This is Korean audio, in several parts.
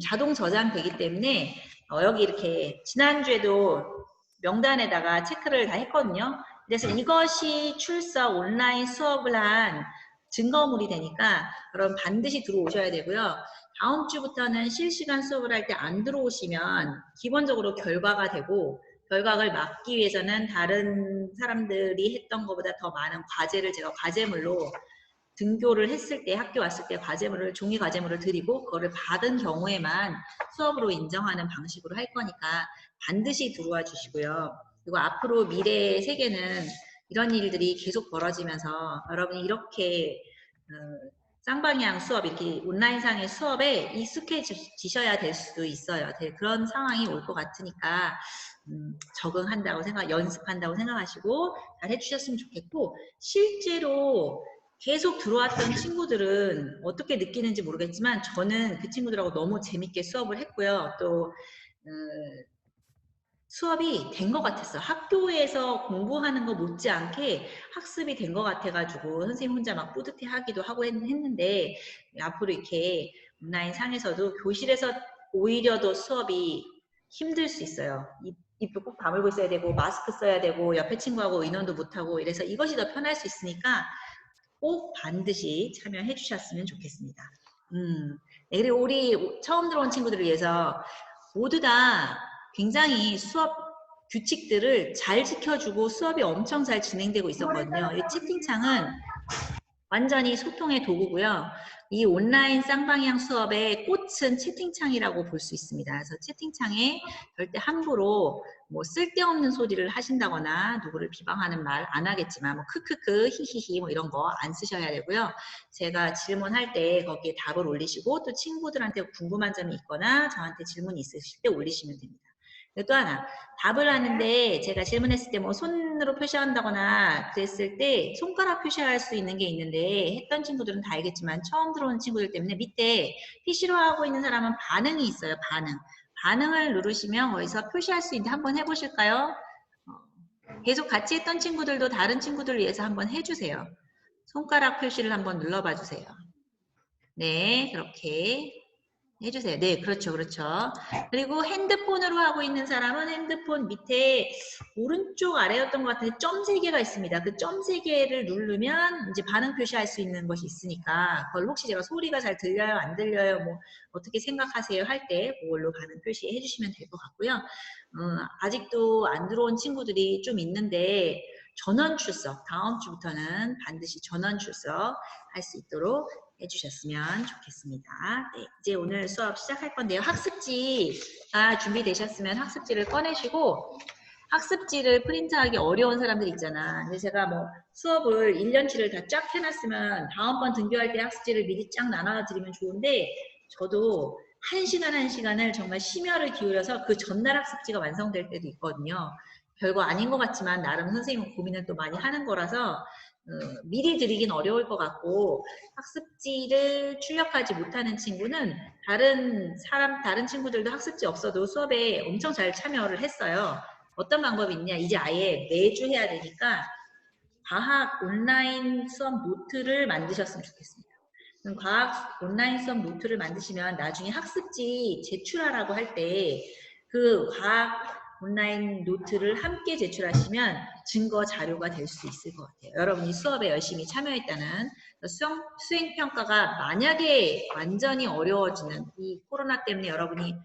자동 저장되기 때문에 여기 이렇게 지난주에도 명단에다가 체크를 다 했거든요. 그래서 이것이 출석 온라인 수업을 한 증거물이 되니까 여러분 반드시 들어오셔야 되고요. 다음 주부터는 실시간 수업을 할 때 안 들어오시면 기본적으로 결과가 되고 결과를 막기 위해서는 다른 사람들이 했던 것보다 더 많은 과제를 제가 과제물로 등교를 했을 때 학교 왔을 때 과제물을 종이 과제물을 드리고 그거를 받은 경우에만 수업으로 인정하는 방식으로 할 거니까 반드시 들어와 주시고요. 그리고 앞으로 미래의 세계는 이런 일들이 계속 벌어지면서 여러분이 이렇게 쌍방향 수업 이렇게 온라인상의 수업에 익숙해지셔야 될 수도 있어요. 그런 상황이 올 것 같으니까 적응한다고 연습한다고 생각하시고 잘 해주셨으면 좋겠고 실제로 계속 들어왔던 친구들은 어떻게 느끼는지 모르겠지만 저는 그 친구들하고 너무 재밌게 수업을 했고요. 또 수업이 된 것 같았어요. 학교에서 공부하는 거 못지않게 학습이 된 것 같아가지고 선생님 혼자 막 뿌듯해 하기도 하고 했는데 앞으로 이렇게 온라인 상에서도 교실에서 오히려 더 수업이 힘들 수 있어요. 입을 꼭 다물고 있어야 되고 마스크 써야 되고 옆에 친구하고 의논도 못하고 이래서 이것이 더 편할 수 있으니까 꼭 반드시 참여해 주셨으면 좋겠습니다. 네, 그리고 우리 처음 들어온 친구들을 위해서 모두 다 굉장히 수업 규칙들을 잘 지켜주고 수업이 엄청 잘 진행되고 있었거든요. 이 채팅창은 완전히 소통의 도구고요. 이 온라인 쌍방향 수업의 꽃은 채팅창이라고 볼 수 있습니다. 그래서 채팅창에 절대 함부로 뭐 쓸데없는 소리를 하신다거나 누구를 비방하는 말 안 하겠지만 뭐 크크크 히히히 뭐 이런 거 안 쓰셔야 되고요. 제가 질문할 때 거기에 답을 올리시고 또 친구들한테 궁금한 점이 있거나 저한테 질문이 있으실 때 올리시면 됩니다. 또 하나 답을 하는데 제가 질문했을 때 뭐 손으로 표시한다거나 그랬을 때 손가락 표시할 수 있는 게 있는데 했던 친구들은 다 알겠지만 처음 들어오는 친구들 때문에 밑에 PC로 하고 있는 사람은 반응이 있어요. 반응을 누르시면 거기서 표시할 수 있는데 한번 해보실까요? 계속 같이 했던 친구들도 다른 친구들을 위해서 한번 해주세요. 손가락 표시를 한번 눌러봐 주세요. 네, 그렇게 해주세요. 네, 그렇죠, 그렇죠. 그리고 핸드폰으로 하고 있는 사람은 핸드폰 밑에 오른쪽 아래였던 것 같은데 점 3개가 있습니다. 그 점 3개를 누르면 이제 반응 표시할 수 있는 것이 있으니까 그걸 혹시 제가 소리가 잘 들려요, 안 들려요, 뭐 어떻게 생각하세요 할 때 그걸로 반응 표시해 주시면 될 것 같고요. 아직도 안 들어온 친구들이 좀 있는데 전원 출석, 다음 주부터는 반드시 전원 출석 할 수 있도록 해주셨으면 좋겠습니다. 네, 이제 오늘 수업 시작할 건데요. 학습지가 준비되셨으면 학습지를 꺼내시고 학습지를 프린트하기 어려운 사람들 있잖아. 근데 제가 뭐 수업을 1년치를 다 쫙 해놨으면 다음번 등교할 때 학습지를 미리 쫙 나눠드리면 좋은데 저도 한 시간 한 시간을 정말 심혈을 기울여서 그 전날 학습지가 완성될 때도 있거든요. 별거 아닌 것 같지만 나름 선생님은 고민을 또 많이 하는 거라서 미리 드리긴 어려울 것 같고 학습지를 출력하지 못하는 친구는 다른 친구들도 학습지 없어도 수업에 엄청 잘 참여를 했어요. 어떤 방법이 있냐? 이제 아예 매주 해야 되니까 과학 온라인 수업 노트를 만드셨으면 좋겠습니다. 과학 온라인 수업 노트를 만드시면 나중에 학습지 제출하라고 할 때 그 과학 온라인 노트를 함께 제출하시면 증거 자료가 될 수 있을 것 같아요. 여러분이 수업에 열심히 참여했다는 수행평가가 만약에 완전히 어려워지는 이 코로나 때문에 여러분이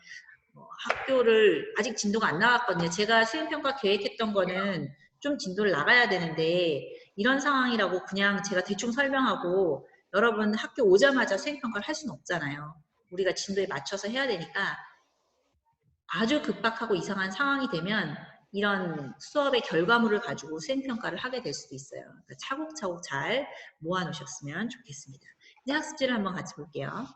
학교를 아직 진도가 안 나왔거든요. 제가 수행평가 계획했던 거는 좀 진도를 나가야 되는데 이런 상황이라고 그냥 제가 대충 설명하고 여러분 학교 오자마자 수행평가를 할 수는 없잖아요. 우리가 진도에 맞춰서 해야 되니까 아주 급박하고 이상한 상황이 되면 이런 수업의 결과물을 가지고 수행평가를 하게 될 수도 있어요. 그러니까 차곡차곡 잘 모아놓으셨으면 좋겠습니다. 이제 학습지를 한번 같이 볼게요.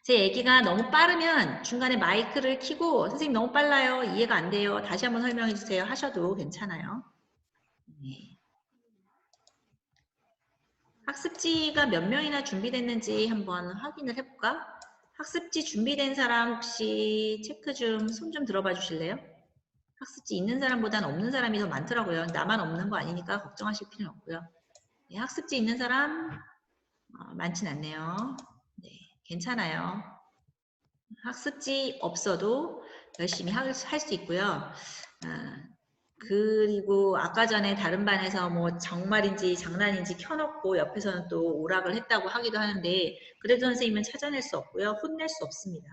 제 얘기가 너무 빠르면 중간에 마이크를 켜고 선생님 너무 빨라요. 이해가 안 돼요. 다시 한번 설명해 주세요. 하셔도 괜찮아요. 네. 학습지가 몇 명이나 준비됐는지 한번 확인을 해볼까? 학습지 준비된 사람 혹시 체크 좀 손 좀 들어봐 주실래요? 학습지 있는 사람보단 없는 사람이 더 많더라고요. 나만 없는 거 아니니까 걱정하실 필요는 없고요. 네, 학습지 있는 사람 많진 않네요. 네, 괜찮아요. 학습지 없어도 열심히 할 수 있고요. 그리고 아까 전에 다른 반에서 뭐 정말인지 장난인지 켜놓고 옆에서는 또 오락을 했다고 하기도 하는데 그래도 선생님은 찾아낼 수 없고요. 혼낼 수 없습니다.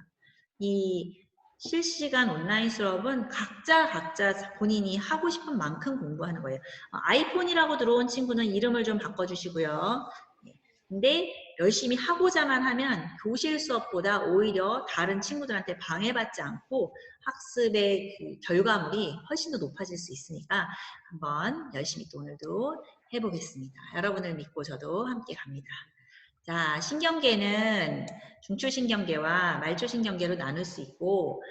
이 실시간 온라인 수업은 각자 본인이 하고 싶은 만큼 공부하는 거예요. 아이폰이라고 들어온 친구는 이름을 좀 바꿔주시고요. 근데 열심히 하고자만 하면 교실 수업보다 오히려 다른 친구들한테 방해받지 않고 학습의 그 결과물이 훨씬 더 높아질 수 있으니까 한번 열심히 또 오늘도 해보겠습니다. 여러분을 믿고 저도 함께 갑니다. 자, 신경계는 중추신경계와 말초신경계로 나눌 수 있고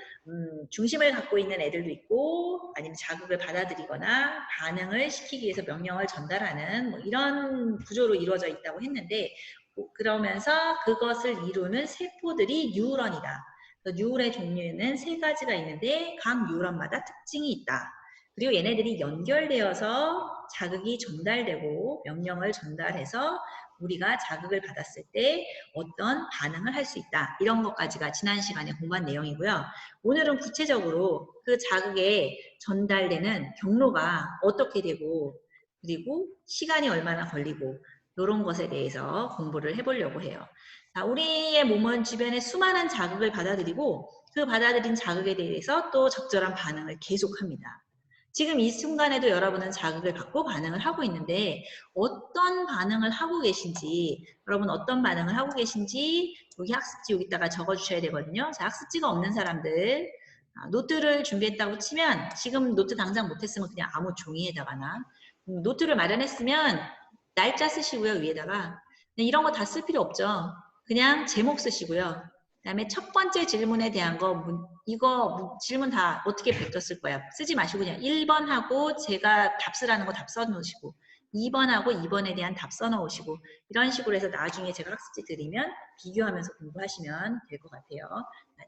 중심을 갖고 있는 애들도 있고 아니면 자극을 받아들이거나 반응을 시키기 위해서 명령을 전달하는 뭐 이런 구조로 이루어져 있다고 했는데 그러면서 그것을 이루는 세포들이 뉴런이다. 뉴런의 종류는 3가지가 있는데 각 뉴런마다 특징이 있다. 그리고 얘네들이 연결되어서 자극이 전달되고 명령을 전달해서 우리가 자극을 받았을 때 어떤 반응을 할 수 있다. 이런 것까지가 지난 시간에 공부한 내용이고요. 오늘은 구체적으로 그 자극에 전달되는 경로가 어떻게 되고 그리고 시간이 얼마나 걸리고 이런 것에 대해서 공부를 해보려고 해요. 자, 우리의 몸은 주변에 수많은 자극을 받아들이고 그 받아들인 자극에 대해서 또 적절한 반응을 계속합니다. 지금 이 순간에도 여러분은 자극을 받고 반응을 하고 있는데 어떤 반응을 하고 계신지 여러분 어떤 반응을 하고 계신지 여기 학습지 여기다가 적어주셔야 되거든요. 자, 학습지가 없는 사람들 노트를 준비했다고 치면 지금 노트 당장 못했으면 그냥 아무 종이에다가나 노트를 마련했으면 날짜 쓰시고요. 위에다가 이런 거 다 쓸 필요 없죠. 그냥 제목 쓰시고요. 그 다음에 첫 번째 질문에 대한 거 이거 질문 다 어떻게 베꼈을 거야. 쓰지 마시고 그냥 1번하고 제가 답 쓰라는 거 답 써놓으시고 2번하고 2번에 대한 답 써놓으시고 이런 식으로 해서 나중에 제가 학습지 드리면 비교하면서 공부하시면 될 것 같아요.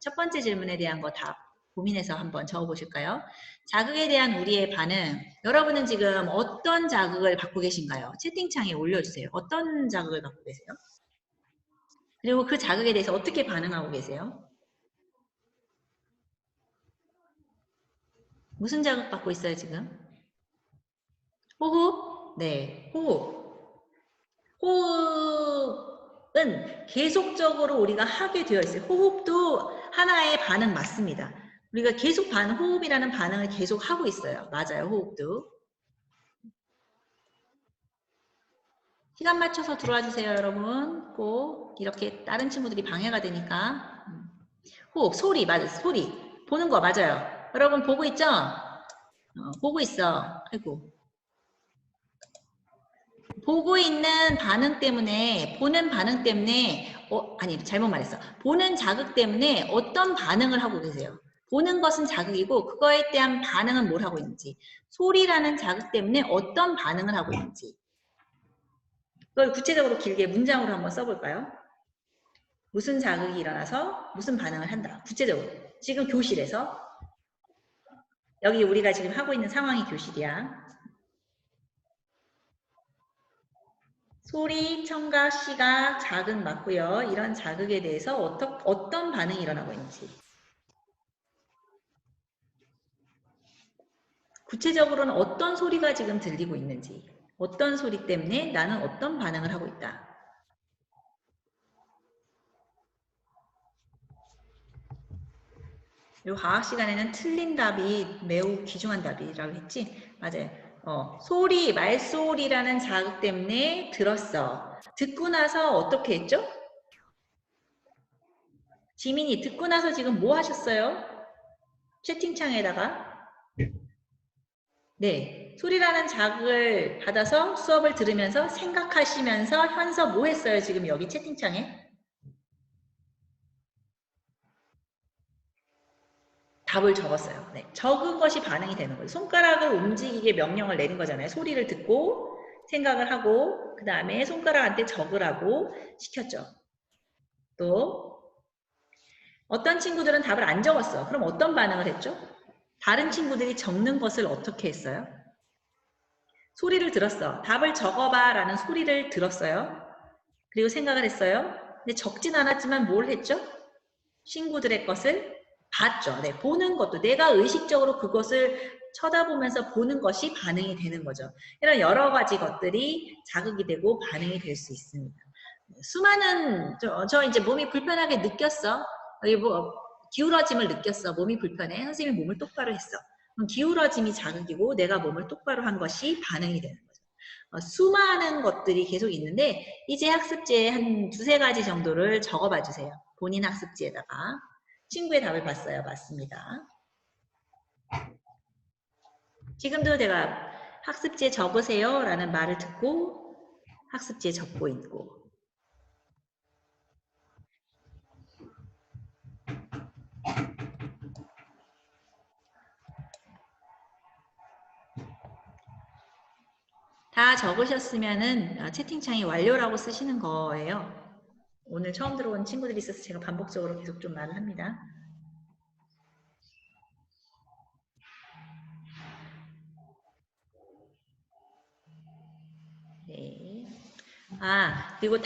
첫 번째 질문에 대한 거 답 고민해서 한번 적어보실까요? 자극에 대한 우리의 반응. 여러분은 지금 어떤 자극을 받고 계신가요? 채팅창에 올려주세요. 어떤 자극을 받고 계세요? 그리고 그 자극에 대해서 어떻게 반응하고 계세요? 무슨 자극 받고 있어요, 지금? 호흡? 네, 호흡. 호흡은 계속적으로 우리가 하게 되어 있어요. 호흡도 하나의 반응 맞습니다. 우리가 계속 호흡이라는 반응을 계속 하고 있어요. 맞아요, 호흡도. 시간 맞춰서 들어와 주세요, 여러분. 꼭 이렇게 다른 친구들이 방해가 되니까. 호흡, 소리, 맞아요. 소리. 보는 거 맞아요. 여러분 보고 있죠? 보고 있어. 아이고. 보고 있는 반응 때문에, 보는 반응 때문에, 아니, 잘못 말했어. 보는 자극 때문에 어떤 반응을 하고 계세요? 보는 것은 자극이고, 그거에 대한 반응은 뭘 하고 있는지. 소리라는 자극 때문에 어떤 반응을 하고 있는지. 그걸 구체적으로 길게 문장으로 한번 써볼까요? 무슨 자극이 일어나서 무슨 반응을 한다. 구체적으로. 지금 교실에서, 여기 우리가 지금 하고 있는 상황이 교실이야. 소리, 청각, 시각, 자극 맞고요. 이런 자극에 대해서 어떤 반응이 일어나고 있는지. 구체적으로는 어떤 소리가 지금 들리고 있는지. 어떤 소리 때문에 나는 어떤 반응을 하고 있다. 이 과학 시간에는 틀린 답이 매우 귀중한 답이라고 했지? 맞아요. 소리, 말소리라는 자극 때문에 들었어. 듣고 나서 어떻게 했죠? 지민이 듣고 나서 지금 뭐 하셨어요? 채팅창에다가 네, 소리라는 자극을 받아서 수업을 들으면서 생각하시면서 현서 뭐 했어요? 지금 여기 채팅창에 답을 적었어요. 네, 적은 것이 반응이 되는 거예요. 손가락을 움직이게 명령을 내린 거잖아요. 소리를 듣고 생각을 하고 그 다음에 손가락한테 적으라고 시켰죠. 또 어떤 친구들은 답을 안 적었어. 그럼 어떤 반응을 했죠? 다른 친구들이 적는 것을 어떻게 했어요? 소리를 들었어. 답을 적어봐 라는 소리를 들었어요. 그리고 생각을 했어요. 근데 적진 않았지만 뭘 했죠? 친구들의 것을 봤죠. 네, 보는 것도 내가 의식적으로 그것을 쳐다보면서 보는 것이 반응이 되는 거죠. 이런 여러 가지 것들이 자극이 되고 반응이 될 수 있습니다. 수많은 저 이제 몸이 불편하게 느꼈어. 뭐 기울어짐을 느꼈어. 몸이 불편해. 선생님이 몸을 똑바로 했어. 그럼 기울어짐이 자극이고 내가 몸을 똑바로 한 것이 반응이 되는 거죠. 수많은 것들이 계속 있는데 이제 학습지에 한 두세 가지 정도를 적어봐 주세요. 본인 학습지에다가. 친구의 답을 봤어요. 맞습니다. 지금도 제가 학습지에 적으세요 라는 말을 듣고 학습지에 적고 있고 다 적으셨으면은 채팅창이 완료라고 쓰시는 거예요. 오늘 처음 들어온 친구들이 있어서 제가 반복적으로 계속 좀 말을 합니다. 네. 그리고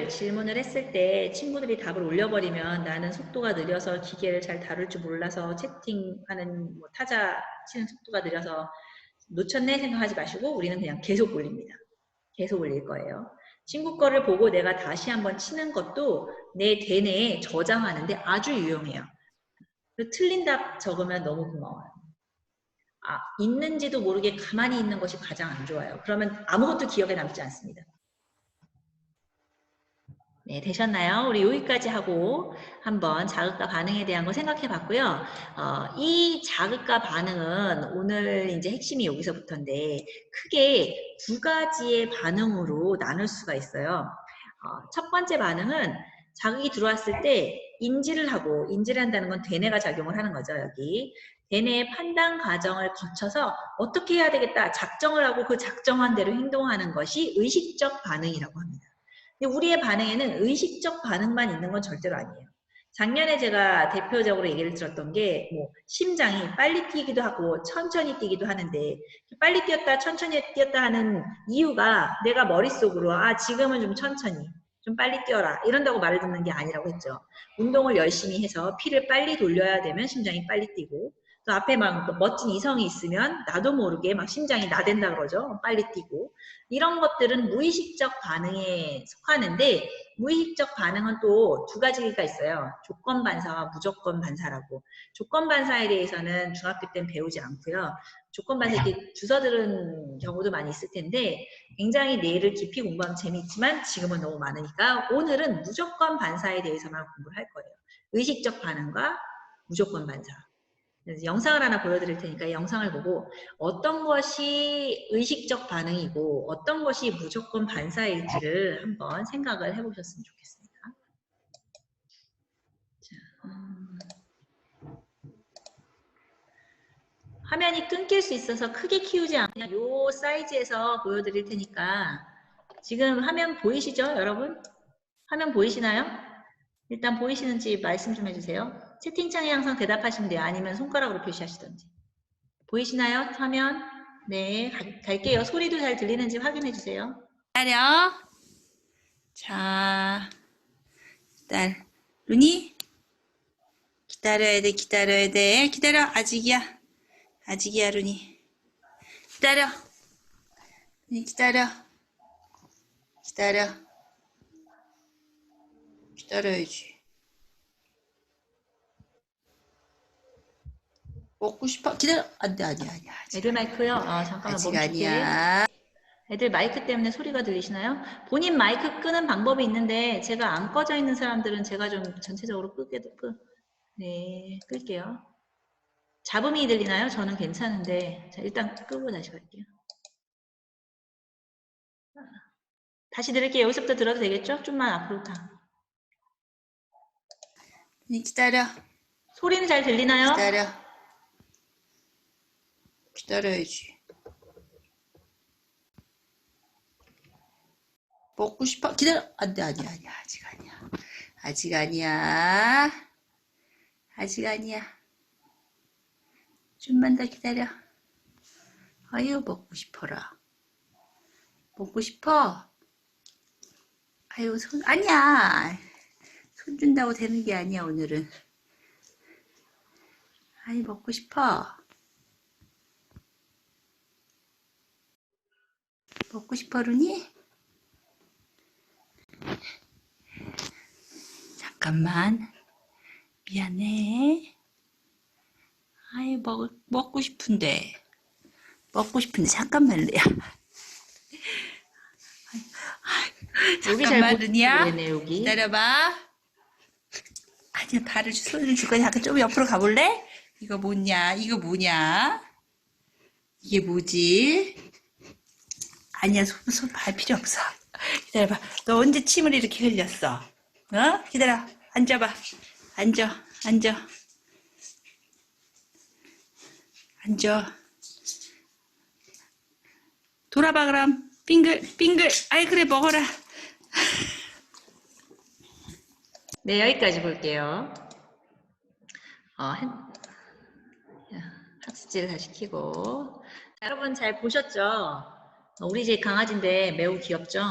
질문을 했을 때 친구들이 답을 올려버리면 나는 속도가 느려서 기계를 잘 다룰 줄 몰라서 채팅하는 뭐 타자 치는 속도가 느려서 놓쳤네 생각하지 마시고 우리는 그냥 계속 올립니다. 계속 올릴 거예요. 친구 거를 보고 내가 다시 한번 치는 것도 내 대뇌에 저장하는데 아주 유용해요. 틀린 답 적으면 너무 고마워요. 있는지도 모르게 가만히 있는 것이 가장 안 좋아요. 그러면 아무것도 기억에 남지 않습니다. 네, 되셨나요? 우리 여기까지 하고 한번 자극과 반응에 대한 거 생각해 봤고요. 이 자극과 반응은 오늘 이제 핵심이 여기서부터인데 크게 두 가지의 반응으로 나눌 수가 있어요. 첫 번째 반응은 자극이 들어왔을 때 인지를 한다는 건 대뇌가 작용을 하는 거죠, 여기. 대뇌의 판단 과정을 거쳐서 어떻게 해야 되겠다 작정을 하고 그 작정한 대로 행동하는 것이 의식적 반응이라고 합니다. 근데 우리의 반응에는 의식적 반응만 있는 건 절대로 아니에요. 작년에 제가 대표적으로 얘기를 들었던 게 뭐 심장이 빨리 뛰기도 하고 천천히 뛰기도 하는데 빨리 뛰었다 천천히 뛰었다 하는 이유가 내가 머릿속으로 지금은 좀 천천히 좀 빨리 뛰어라 이런다고 말을 듣는 게 아니라고 했죠. 운동을 열심히 해서 피를 빨리 돌려야 되면 심장이 빨리 뛰고 또 앞에 막 멋진 이성이 있으면 나도 모르게 막 심장이 나댄다 그러죠. 빨리 뛰고 이런 것들은 무의식적 반응에 속하는데 무의식적 반응은 또 두 가지가 있어요. 조건 반사와 무조건 반사라고. 조건 반사에 대해서는 중학교 때는 배우지 않고요. 조건 반사 이렇게 주워 들은 경우도 많이 있을 텐데 굉장히 내일을 깊이 공부하면 재미있지만 지금은 너무 많으니까 오늘은 무조건 반사에 대해서만 공부를 할 거예요. 의식적 반응과 무조건 반사. 영상을 하나 보여드릴 테니까 영상을 보고 어떤 것이 의식적 반응이고 어떤 것이 무조건 반사일지를 한번 생각을 해보셨으면 좋겠습니다. 자, 화면이 끊길 수 있어서 크게 키우지 않고 그냥 이 사이즈에서 보여드릴 테니까 지금 화면 보이시죠, 여러분? 화면 보이시나요? 일단 보이시는지 말씀 좀 해주세요. 채팅창에 항상 대답하시면 돼요. 아니면 손가락으로 표시하시던지. 보이시나요? 화면? 네, 갈게요. 소리도 잘 들리는지 확인해 주세요. 기다려. 자, 루니? 기다려야 돼, 기다려야 돼. 기다려, 아직이야. 아직이야, 루니. 기다려. 루니, 기다려. 기다려. 기다려야지. 먹고 싶어? 기다려. 안 돼, 아니야, 아니야. 애들 마이크요? 잠깐만 아직 멈출게. 아니야. 애들 마이크 때문에 소리가 들리시나요? 본인 마이크 끄는 방법이 있는데 제가 안 꺼져 있는 사람들은 제가 좀 전체적으로 네, 끌게요. 잡음이 들리나요? 저는 괜찮은데 자, 일단 끄고 다시 갈게요. 다시 들을게요. 여기서부터 들어도 되겠죠? 좀만 앞으로 가. 루니, 기다려. 소리는 잘 들리나요? 기다려. 기다려야지. 먹고 싶어? 기다려. 안 돼, 아니야, 아니야. 아직 아니야. 아직 아니야. 아직 아니야. 좀만 더 기다려. 아유, 먹고 싶어라. 먹고 싶어? 아유, 아니야. 손준다고 되는 게 아니야, 오늘은. 아니, 먹고 싶어. 먹고 싶어, 루니? 잠깐만. 미안해. 아이, 먹고 싶은데. 먹고 싶은데, 잠깐만, 루야. 여기 잘 잠깐만, 루니야. 보이네, 여기. 기다려봐. 아니야, 손을 줄 거야. 잠깐 좀 옆으로 가볼래? 이거 뭐냐? 이거 뭐냐? 이게 뭐지? 아니야, 발 필요 없어. 기다려봐. 너 언제 침을 이렇게 흘렸어? 어? 기다려. 앉아봐. 앉아. 돌아봐, 그럼. 빙글. 아이, 그래, 먹어라. 네, 여기까지 볼게요. 학습지를 다시 켜고. 여러분 잘 보셨죠? 우리 집 강아지인데 매우 귀엽죠?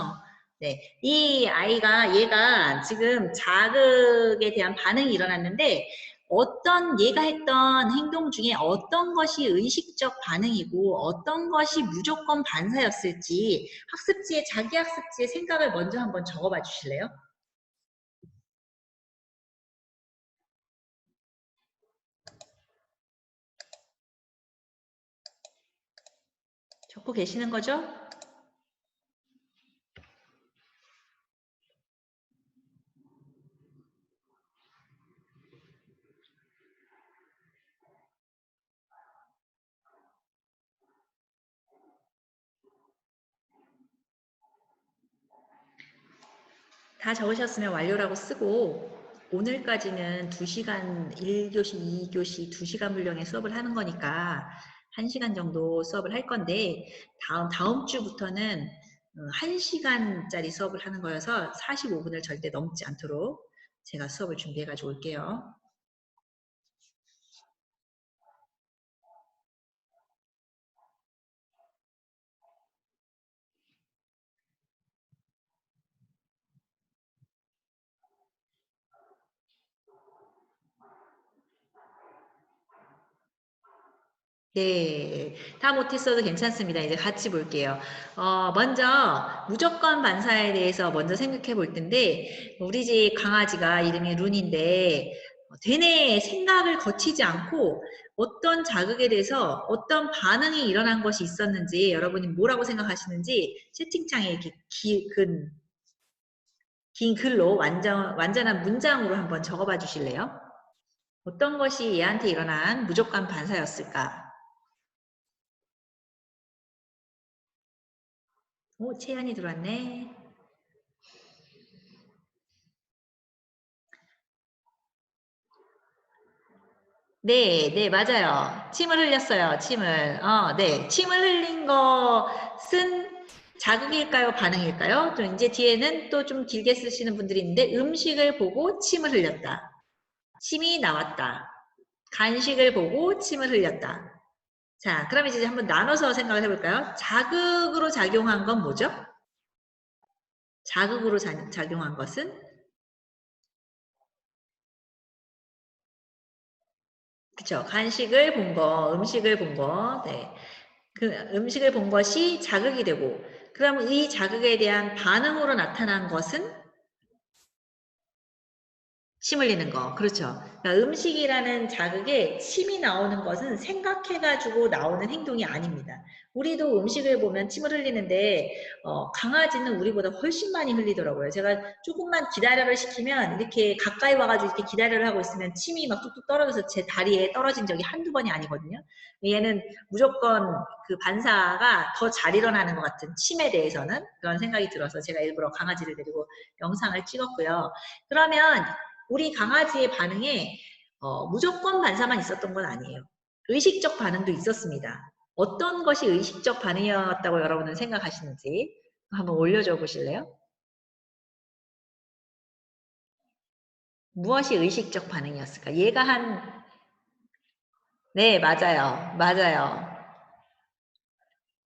네, 이 아이가 얘가 지금 자극에 대한 반응이 일어났는데 얘가 했던 행동 중에 어떤 것이 의식적 반응이고 어떤 것이 무조건 반사였을지 자기 학습지에 생각을 먼저 한번 적어봐 주실래요? 적고 계시는 거죠? 다 적으셨으면 완료라고 쓰고 오늘까지는 2시간 1교시, 2교시 2시간 분량의 수업을 하는 거니까 1시간 정도 수업을 할 건데 다음 주부터는 1시간짜리 수업을 하는 거여서 45분을 절대 넘지 않도록 제가 수업을 준비해 가지고 올게요. 네, 다 못했어도 괜찮습니다. 이제 같이 볼게요. 먼저 무조건 반사에 대해서 먼저 생각해 볼 텐데 우리 집 강아지가 이름이 룬인데 되뇌 생각을 거치지 않고 어떤 자극에 대해서 어떤 반응이 일어난 것이 있었는지 여러분이 뭐라고 생각하시는지 채팅창에 이렇게 긴 글로 완전한 문장으로 한번 적어봐 주실래요? 어떤 것이 얘한테 일어난 무조건 반사였을까? 오, 채연이 들어왔네. 네, 네, 맞아요. 침을 흘렸어요, 침을. 네. 침을 흘린 것은 자극일까요, 반응일까요? 또 이제 뒤에는 또 좀 길게 쓰시는 분들이 있는데, 음식을 보고 침을 흘렸다. 침이 나왔다. 간식을 보고 침을 흘렸다. 자, 그럼 이제 한번 나눠서 생각을 해볼까요? 자극으로 작용한 건 뭐죠? 자극으로 작용한 것은? 그쵸. 간식을 본 거, 음식을 본 거, 네. 그 음식을 본 것이 자극이 되고, 그럼 이 자극에 대한 반응으로 나타난 것은 침 흘리는 거. 그렇죠. 그러니까 음식이라는 자극에 침이 나오는 것은 생각해가지고 나오는 행동이 아닙니다. 우리도 음식을 보면 침을 흘리는데, 강아지는 우리보다 훨씬 많이 흘리더라고요. 제가 조금만 기다려를 시키면 이렇게 가까이 와가지고 이렇게 기다려를 하고 있으면 침이 막 뚝뚝 떨어져서 제 다리에 떨어진 적이 한두 번이 아니거든요. 얘는 무조건 그 반사가 더 잘 일어나는 것 같은 침에 대해서는 그런 생각이 들어서 제가 일부러 강아지를 데리고 영상을 찍었고요. 그러면 우리 강아지의 반응에 무조건 반사만 있었던 건 아니에요. 의식적 반응도 있었습니다. 어떤 것이 의식적 반응이었다고 여러분은 생각하시는지 한번 올려줘 보실래요? 무엇이 의식적 반응이었을까? 네, 맞아요.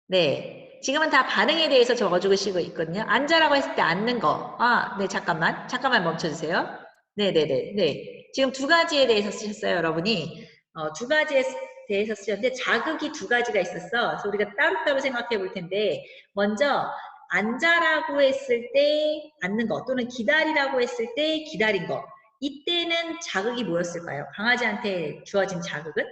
네. 지금은 다 반응에 대해서 적어주시고 있거든요. 앉아라고 했을 때 앉는 거. 네, 잠깐만 멈춰주세요. 네네네. 네. 지금 두 가지에 대해서 쓰셨어요, 여러분이. 두 가지에 대해서 쓰셨는데, 자극이 두 가지가 있었어. 그래서 우리가 따로따로 생각해 볼 텐데, 먼저, 앉아라고 했을 때 앉는 거, 또는 기다리라고 했을 때 기다린 거. 이때는 자극이 뭐였을까요? 강아지한테 주어진 자극은?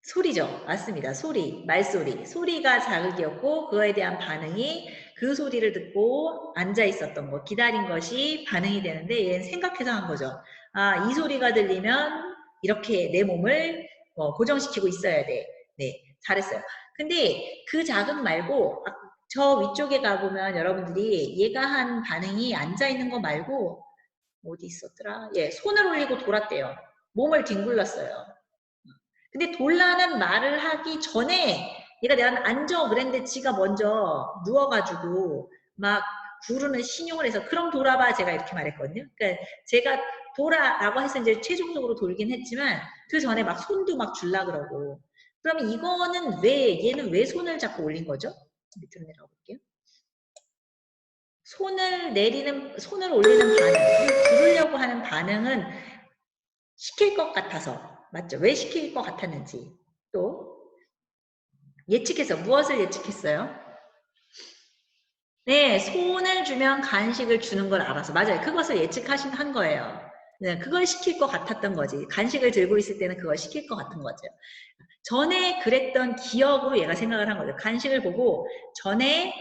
소리죠. 맞습니다. 소리, 말소리. 소리가 자극이었고 그거에 대한 반응이 그 소리를 듣고 앉아 있었던 거, 기다린 것이 반응이 되는데 얘는 생각해서 한 거죠. 아, 이 소리가 들리면 이렇게 내 몸을 고정시키고 있어야 돼. 네, 잘했어요. 근데 그 자극 말고 저 위쪽에 가보면 여러분들이 얘가 한 반응이 앉아 있는 거 말고 어디 있었더라? 예, 손을 올리고 돌았대요. 몸을 뒹굴렀어요. 근데 돌라는 말을 하기 전에 얘가 내가 앉아 그랬는데 지가 먼저 누워가지고 막 구르는 신용을 해서 그럼 돌아봐 제가 이렇게 말했거든요. 그러니까 제가 돌아라고 해서 이제 최종적으로 돌긴 했지만 그 전에 막 손도 막 줄라 그러고 그러면 이거는 왜 얘는 왜 손을 자꾸 올린 거죠? 밑으로 내려가 볼게요. 손을 올리는 반응, 구르려고 하는 반응은 시킬 것 같아서 맞죠? 왜 시킬 것 같았는지 또 예측해서 무엇을 예측했어요? 네, 손을 주면 간식을 주는 걸 알아서 맞아요. 그것을 한 거예요. 네, 그걸 시킬 것 같았던 거지. 간식을 들고 있을 때는 그걸 시킬 것 같은 거죠. 전에 그랬던 기억으로 얘가 생각을 한 거죠. 간식을 보고 전에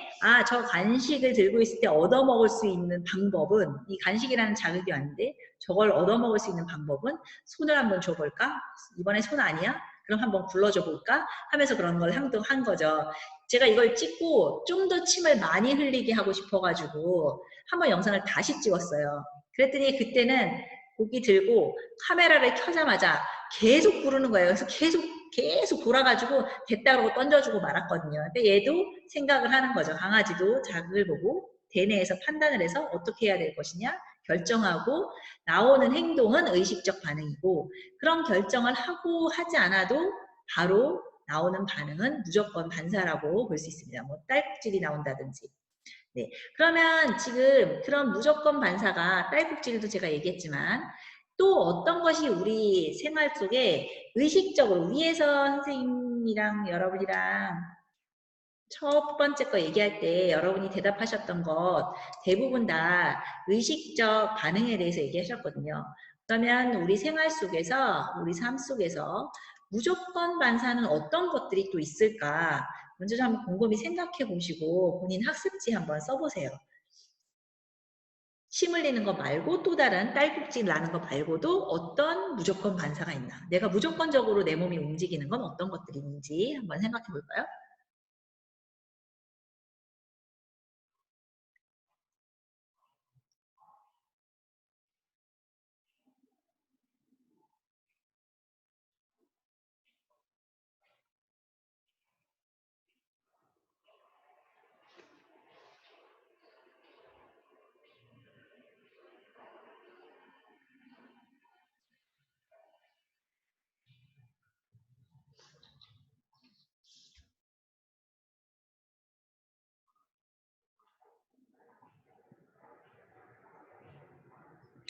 저 간식을 들고 있을 때 얻어먹을 수 있는 방법은 이 간식이라는 자극이 왔는데 저걸 얻어먹을 수 있는 방법은 손을 한번 줘볼까? 이번에 손 아니야? 그럼 한번 굴러줘 볼까? 하면서 그런 걸 한 거죠. 제가 이걸 찍고 좀 더 침을 많이 흘리게 하고 싶어가지고 한번 영상을 다시 찍었어요. 그랬더니 그때는 고기 들고 카메라를 켜자마자 계속 부르는 거예요. 그래서 계속 돌아가지고 됐다 그러고 던져주고 말았거든요. 근데 얘도 생각을 하는 거죠. 강아지도 자극을 보고 대뇌에서 판단을 해서 어떻게 해야 될 것이냐 결정하고 나오는 행동은 의식적 반응이고 그런 결정을 하고 하지 않아도 바로 나오는 반응은 무조건 반사라고 볼 수 있습니다. 뭐 딸꾹질이 나온다든지. 네. 그러면 지금 그런 무조건 반사가 딸꾹질도 제가 얘기했지만 또 어떤 것이 우리 생활 속에 의식적으로 위에서 선생님이랑 여러분이랑 첫 번째 거 얘기할 때 여러분이 대답하셨던 것 대부분 다 의식적 반응에 대해서 얘기하셨거든요. 그러면 우리 생활 속에서, 우리 삶 속에서 무조건 반사는 어떤 것들이 또 있을까? 먼저 좀 한번 곰곰이 생각해 보시고 본인 학습지 한번 써보세요. 침 흘리는 거 말고 또 다른 딸꾹질 나는 거 말고도 어떤 무조건 반사가 있나? 내가 무조건적으로 내 몸이 움직이는 건 어떤 것들이 있는지 한번 생각해 볼까요?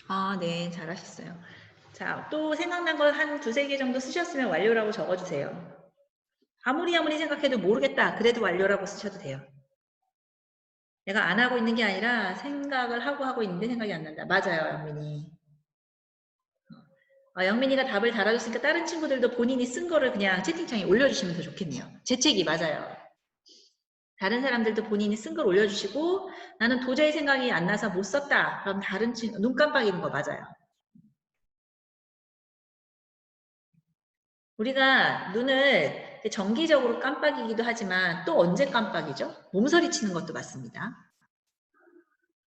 아, 네, 잘하셨어요. 자, 또 생각난 거 한 두세 개 정도 쓰셨으면 완료라고 적어주세요. 아무리 생각해도 모르겠다. 그래도 완료라고 쓰셔도 돼요. 내가 안 하고 있는 게 아니라 생각을 하고 있는데 생각이 안 난다. 맞아요, 영민이. 영민이가 답을 달아줬으니까 다른 친구들도 본인이 쓴 거를 그냥 채팅창에 올려주시면 더 좋겠네요. 재채기 맞아요. 다른 사람들도 본인이 쓴 걸 올려주시고 나는 도저히 생각이 안 나서 못 썼다. 그럼 다른 친구 눈 깜빡이는 거 맞아요. 우리가 눈을 정기적으로 깜빡이기도 하지만 또 언제 깜빡이죠? 몸서리 치는 것도 맞습니다.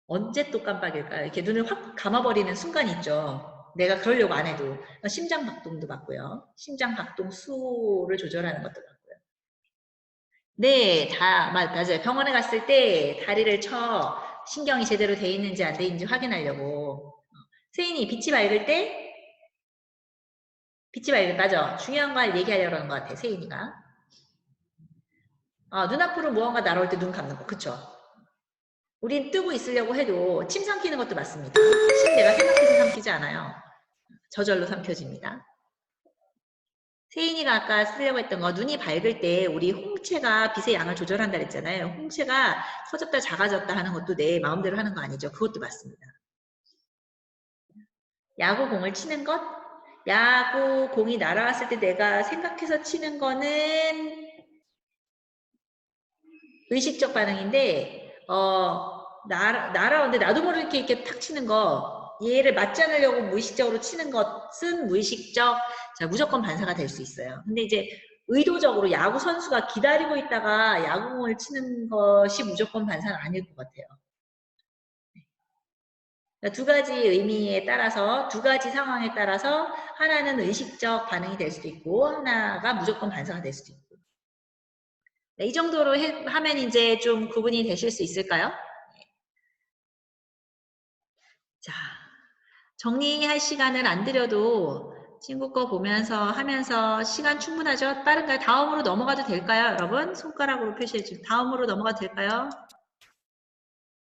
언제 또 깜빡일까요? 이렇게 눈을 확 감아버리는 순간이 있죠. 내가 그러려고 안 해도. 심장 박동도 맞고요. 심장 박동 수를 조절하는 것도 맞고요. 네, 맞아요. 병원에 갔을 때 다리를 쳐 신경이 제대로 돼 있는지 안 돼 있는지 확인하려고. 세인이 빛이 밝을 때, 맞아. 중요한 걸 얘기하려고 하는 것 같아, 세인이가. 눈앞으로 무언가 날아올 때 눈 감는 거, 그쵸? 우린 뜨고 있으려고 해도 침 삼키는 것도 맞습니다. 침 내가 생각해서 삼키지 않아요. 저절로 삼켜집니다. 세인이가 아까 쓰려고 했던 거 눈이 밝을 때 우리 홍채가 빛의 양을 조절한다 그랬잖아요. 홍채가 커졌다 작아졌다 하는 것도 내 마음대로 하는 거 아니죠. 그것도 맞습니다. 야구공을 치는 것? 야구공이 날아왔을 때 내가 생각해서 치는 거는 의식적 반응인데 날아오는데 나도 모르게 이렇게 탁 치는 거 얘를 맞지 않으려고 무의식적으로 치는 것은 무의식적 자 무조건 반사가 될 수 있어요. 근데 이제 의도적으로 야구 선수가 기다리고 있다가 야구공을 치는 것이 무조건 반사는 아닐 것 같아요. 그러니까 두 가지 의미에 따라서 두 가지 상황에 따라서 하나는 의식적 반응이 될 수도 있고 하나가 무조건 반사가 될 수도 있고 네, 이 정도로 하면 이제 좀 구분이 되실 수 있을까요? 자, 정리할 시간을 안 들여도 친구 거 보면서 하면서 시간 충분하죠? 빠른가요? 다음으로 넘어가도 될까요? 여러분 손가락으로 표시해 주세요. 다음으로 넘어가도 될까요?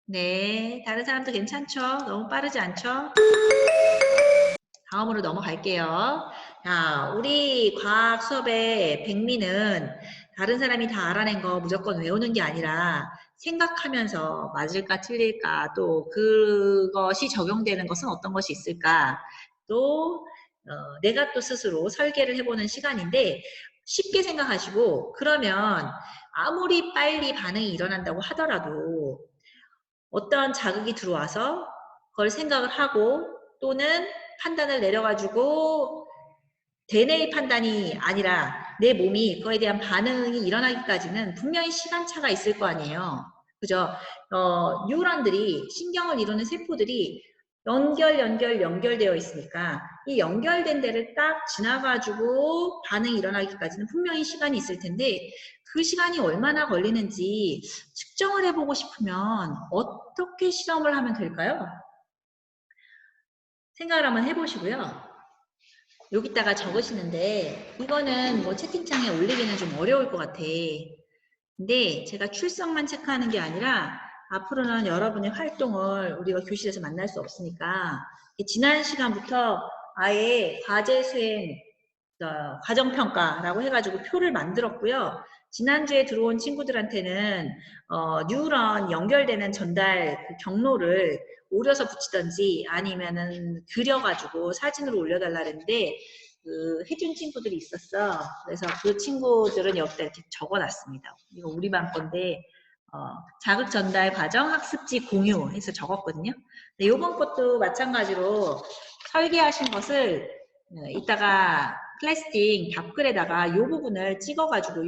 네, 다른 사람도 괜찮죠? 너무 빠르지 않죠? 다음으로 넘어갈게요. 자, 우리 과학 수업의 백미는 다른 사람이 다 알아낸 거 무조건 외우는 게 아니라 생각하면서 맞을까 틀릴까 또 그것이 적용되는 것은 어떤 것이 있을까 또 내가 또 스스로 설계를 해보는 시간인데 쉽게 생각하시고 그러면 아무리 빨리 반응이 일어난다고 하더라도 어떤 자극이 들어와서 그걸 생각을 하고 또는 판단을 내려가지고 대뇌의 판단이 아니라 내 몸이 그거에 대한 반응이 일어나기까지는 분명히 시간차가 있을 거 아니에요. 그죠? 뉴런들이 신경을 이루는 세포들이 연결되어 있으니까 이 연결된 데를 딱 지나가지고 반응이 일어나기까지는 분명히 시간이 있을 텐데 그 시간이 얼마나 걸리는지 측정을 해보고 싶으면 어떻게 실험을 하면 될까요? 생각을 한번 해보시고요. 여기다가 적으시는데 이거는 뭐 채팅창에 올리기는 좀 어려울 것 같아. 근데 제가 출석만 체크하는 게 아니라 앞으로는 여러분의 활동을 우리가 교실에서 만날 수 없으니까 지난 시간부터 아예 과제 수행 과정평가라고 해가지고 표를 만들었고요. 지난주에 들어온 친구들한테는 뉴런 연결되는 전달 그 경로를 오려서 붙이던지 아니면은 그려가지고 사진으로 올려달라 그랬는데 그 해준 친구들이 있었어. 그래서 그 친구들은 여기다 이렇게 적어놨습니다. 이거 우리 반 건데 자극 전달 과정 학습지 공유 해서 적었거든요. 근데 요번 것도 마찬가지로 설계하신 것을 이따가 클래스팅 답글에다가 요 부분을 찍어가지고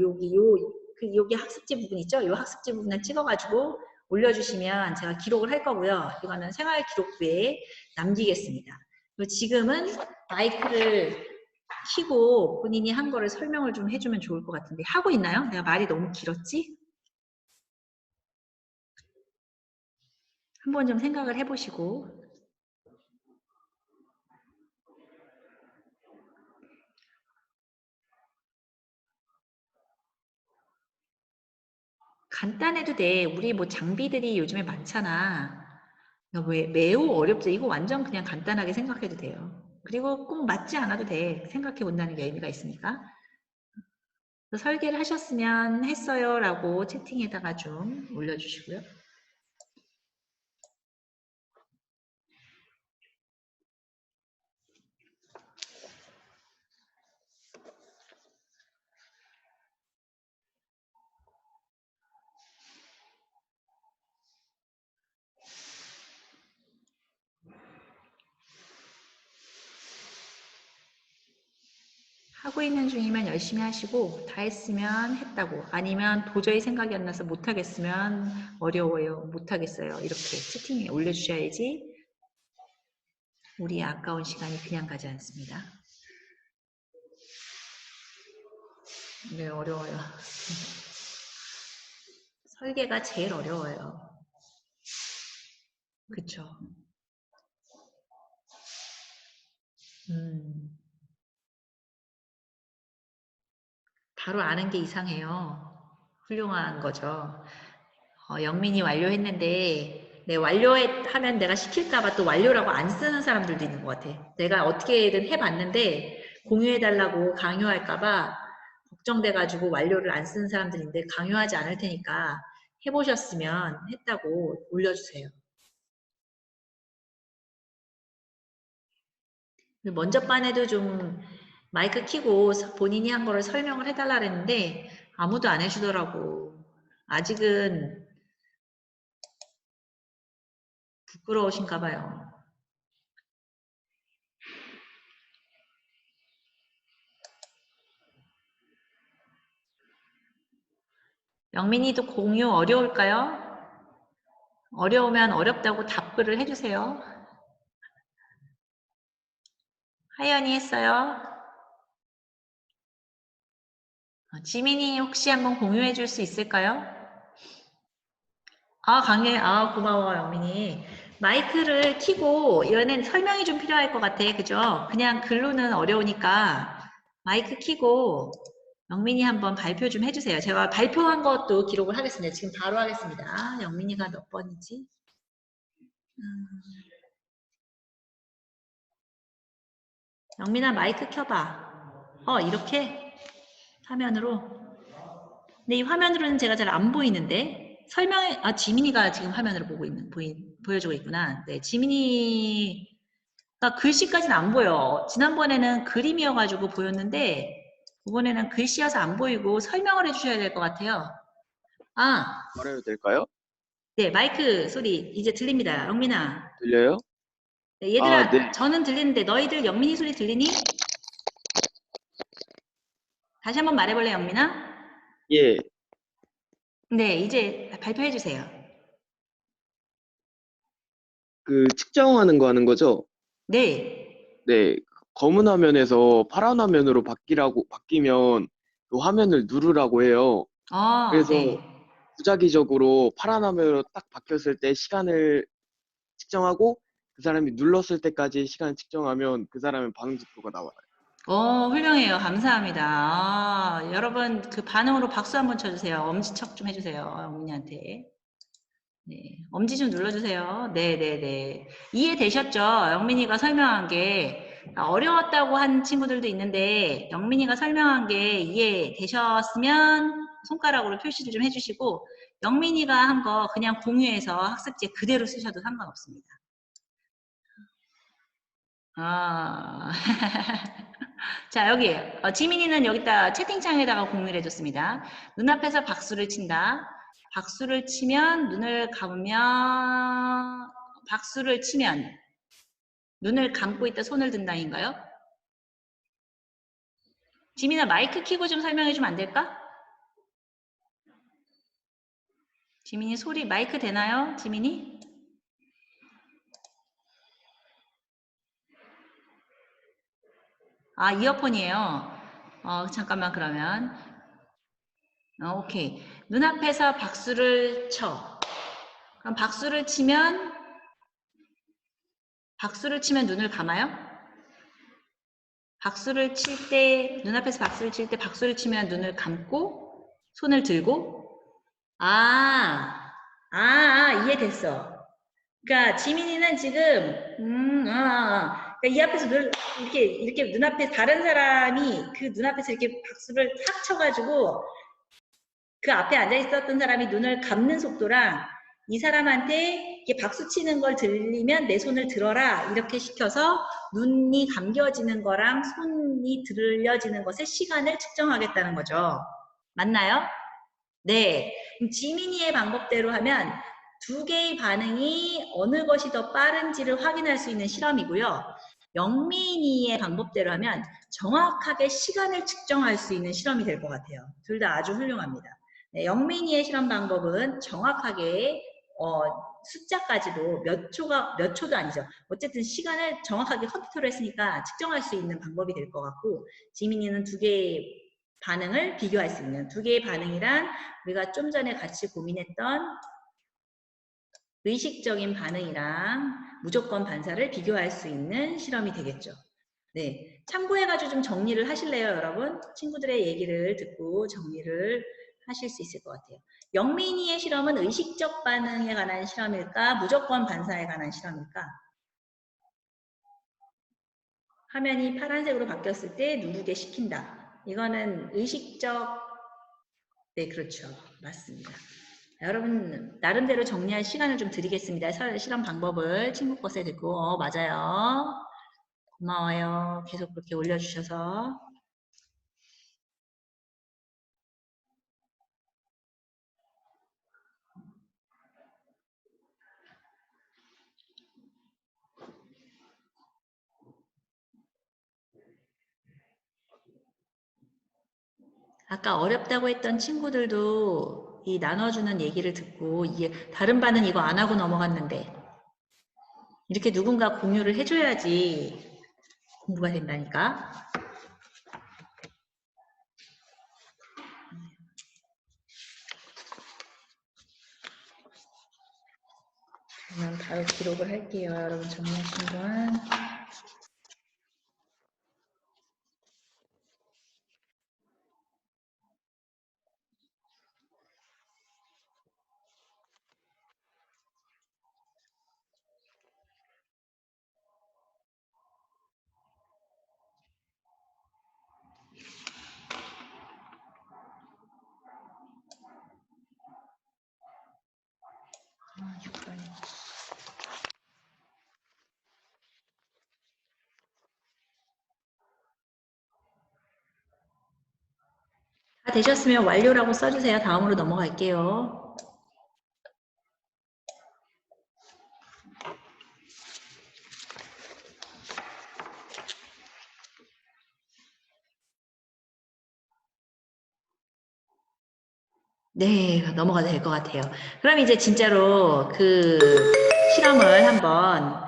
여기 학습지 부분 있죠? 요 학습지 부분을 찍어가지고 올려주시면 제가 기록을 할 거고요. 이거는 생활 기록부에 남기겠습니다. 그리고 지금은 마이크를 켜고 본인이 한 거를 설명을 좀 해주면 좋을 것 같은데 하고 있나요? 내가 말이 너무 길었지? 한번 좀 생각을 해보시고 간단해도 돼. 우리 뭐 장비들이 요즘에 많잖아. 왜 매우 어렵죠. 이거 완전 그냥 간단하게 생각해도 돼요. 그리고 꼭 맞지 않아도 돼. 생각해 본다는 게 의미가 있으니까. 설계를 하셨으면 했어요 라고 채팅에다가 좀 올려주시고요. 하고 있는 중이면 열심히 하시고 다 했으면 했다고 아니면 도저히 생각이 안 나서 못하겠으면 어려워요 못하겠어요 이렇게 채팅에 올려주셔야지 우리의 아까운 시간이 그냥 가지 않습니다. 네 어려워요. 설계가 제일 어려워요. 그쵸? 바로 아는 게 이상해요. 훌륭한 거죠. 영민이 완료했는데, 네, 완료하면 내가 시킬까봐 또 완료라고 안 쓰는 사람들도 있는 것 같아. 내가 어떻게든 해봤는데, 공유해달라고 강요할까봐 걱정돼가지고 완료를 안 쓰는 사람들인데, 강요하지 않을 테니까 해보셨으면 했다고 올려주세요. 먼저 반에도 좀 마이크 켜고 본인이 한 거를 설명을 해달라 그랬는데, 아무도 안 해주더라고. 아직은 부끄러우신가 봐요. 영민이도 공유 어려울까요? 어려우면 어렵다고 답글을 해주세요. 하연이 했어요. 지민이 혹시 한번 공유해 줄 수 있을까요? 고마워, 영민이. 마이크를 켜고, 이거는 설명이 좀 필요할 것 같아. 그죠? 그냥 글로는 어려우니까, 마이크 켜고, 영민이 한번 발표 좀 해주세요. 제가 발표한 것도 기록을 하겠습니다. 지금 바로 하겠습니다. 영민이가 몇 번이지? 영민아, 마이크 켜봐. 이렇게? 화면으로? 근데 이 화면으로는 제가 잘 안 보이는데 지민이가 지금 화면으로 보여주고 있구나. 네, 지민이가 글씨까지는 안 보여. 지난번에는 그림이어가지고 보였는데 이번에는 글씨여서 안 보이고 설명을 해주셔야 될 것 같아요. 말해도 될까요? 네, 마이크 소리 이제 들립니다. 영민아. 들려요? 네, 아, 네. 얘들아, 저는 들리는데 너희들 영민이 소리 들리니? 다시 한번 말해볼래, 영민아? 예. 네, 이제 발표해주세요. 그 측정하는 거 하는 거죠? 네. 네. 검은 화면에서 파란 화면으로 바뀌면 그 화면을 누르라고 해요. 그래서 네. 부작위적으로 파란 화면으로 딱 바뀌었을 때 시간을 측정하고 그 사람이 눌렀을 때까지 시간을 측정하면 그 사람의 반응 속도가 나와요. 훌륭해요. 감사합니다. 여러분, 그 반응으로 박수 한번 쳐주세요. 엄지척 좀 해주세요. 영민이한테. 네. 엄지 좀 눌러주세요. 네네네. 이해되셨죠? 영민이가 설명한 게 어려웠다고 한 친구들도 있는데, 영민이가 설명한 게 이해되셨으면 손가락으로 표시를 좀 해주시고, 영민이가 한 거 그냥 공유해서 학습지에 그대로 쓰셔도 상관없습니다. 자, 여기 지민이는 여기다 채팅창에다가 공유를 해줬습니다. 눈앞에서 박수를 친다. 박수를 치면 눈을 감고 있다 손을 든다인가요? 지민아 마이크 켜고 좀 설명해 주면 안 될까? 지민이 소리 마이크 되나요? 지민이? 이어폰이에요. 잠깐만 그러면 오케이. 눈앞에서 박수를 쳐. 그럼 박수를 치면 눈을 감아요? 눈앞에서 박수를 칠 때 박수를 치면 눈을 감고 손을 들고 이해됐어. 그러니까 지민이는 지금 그러니까 이 앞에서 이렇게 눈앞에 다른 사람이 그 눈앞에서 이렇게 박수를 탁 쳐가지고 그 앞에 앉아 있었던 사람이 눈을 감는 속도랑 이 사람한테 이렇게 박수 치는 걸 들리면 내 손을 들어라 이렇게 시켜서 눈이 감겨지는 거랑 손이 들려지는 것의 시간을 측정하겠다는 거죠. 맞나요? 네. 지민이의 방법대로 하면 두 개의 반응이 어느 것이 더 빠른지를 확인할 수 있는 실험이고요. 영민이의 방법대로 하면 정확하게 시간을 측정할 수 있는 실험이 될 것 같아요. 둘 다 아주 훌륭합니다. 네, 영민이의 실험 방법은 정확하게 숫자까지도 몇 초도 아니죠. 어쨌든 시간을 정확하게 컴퓨터로 했으니까 측정할 수 있는 방법이 될 것 같고 지민이는 두 개의 반응을 비교할 수 있는 두 개의 반응이란 우리가 좀 전에 같이 고민했던 의식적인 반응이랑 무조건 반사를 비교할 수 있는 실험이 되겠죠. 네, 참고해가지고 좀 정리를 하실래요, 여러분? 친구들의 얘기를 듣고 정리를 하실 수 있을 것 같아요. 영민이의 실험은 의식적 반응에 관한 실험일까? 무조건 반사에 관한 실험일까? 화면이 파란색으로 바뀌었을 때 누르게 시킨다. 이거는 의식적, 네, 그렇죠. 맞습니다. 여러분, 나름대로 정리할 시간을 좀 드리겠습니다. 실험 방법을 친구 것에 듣고, 맞아요. 고마워요. 계속 그렇게 올려주셔서. 아까 어렵다고 했던 친구들도 이 나눠주는 얘기를 듣고 이게 다른 반은 이거 안 하고 넘어갔는데 이렇게 누군가 공유를 해줘야지 공부가 된다니까. 그러면 바로 기록을 할게요. 여러분 정리하신 동안. 아, 6번. 다 되셨으면 완료라고 써주세요. 다음으로 넘어갈게요. 네, 넘어가도 될 것 같아요. 그럼 이제 진짜로 그 실험을 한번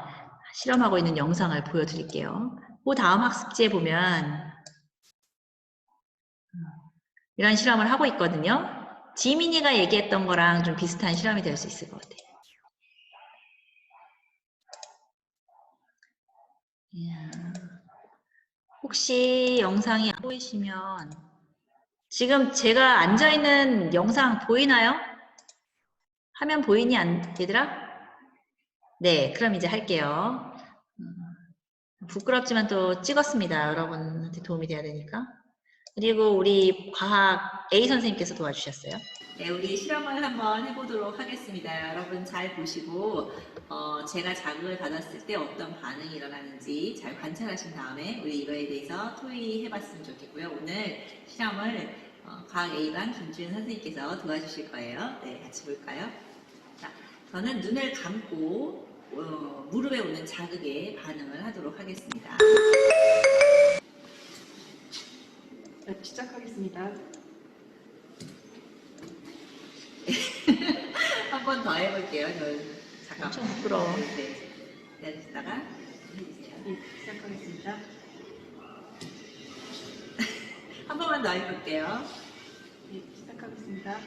실험하고 있는 영상을 보여드릴게요. 그 다음 학습지에 보면 이런 실험을 하고 있거든요. 지민이가 얘기했던 거랑 좀 비슷한 실험이 될 수 있을 것 같아요. 이야. 혹시 영상이 안 보이시면 지금 제가 앉아있는 영상 보이나요? 화면 보이니 얘들아? 네, 그럼 이제 할게요. 부끄럽지만 또 찍었습니다. 여러분한테 도움이 돼야 되니까. 그리고 우리 과학 A 선생님께서 도와주셨어요. 네, 우리 실험을 한번 해보도록 하겠습니다. 여러분 잘 보시고 제가 자극을 받았을 때 어떤 반응이 일어나는지 잘 관찰하신 다음에 우리 이거에 대해서 토의해봤으면 좋겠고요. 오늘 실험을 과학 A반 김주현 선생님께서 도와주실 거예요. 네, 같이 볼까요? 자, 저는 눈을 감고 무릎에 오는 자극에 반응을 하도록 하겠습니다. 네, 시작하겠습니다. 한 번 더 해볼게요. 잠깐. 엄청 부끄러워. 네, 기다리시다가 해주세요. 네, 시작하겠습니다. 한 번만 더 해볼게요. 네, 시작하겠습니다.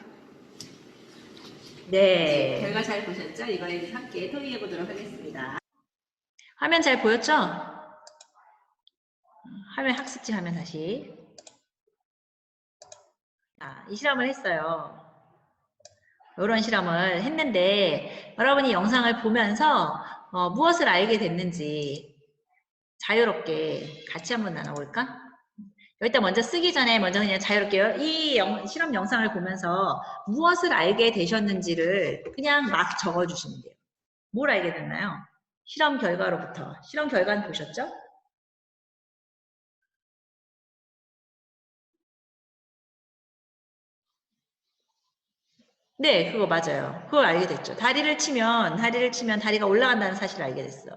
네, 결과 잘 보셨죠? 이거에 대해서 함께 토의해보도록 하겠습니다. 화면 잘 보였죠? 화면 학습지 화면 다시. 이 실험을 했어요. 이런 실험을 했는데 여러분이 영상을 보면서 무엇을 알게 됐는지 자유롭게 같이 한번 나눠볼까? 여기다 먼저 쓰기 전에 먼저 그냥 자유롭게요. 이 실험 영상을 보면서 무엇을 알게 되셨는지를 그냥 막 적어주시면 돼요. 뭘 알게 됐나요? 실험 결과로부터. 실험 결과는 보셨죠? 네, 그거 맞아요. 그걸 알게 됐죠. 다리를 치면 다리가 올라간다는 사실을 알게 됐어.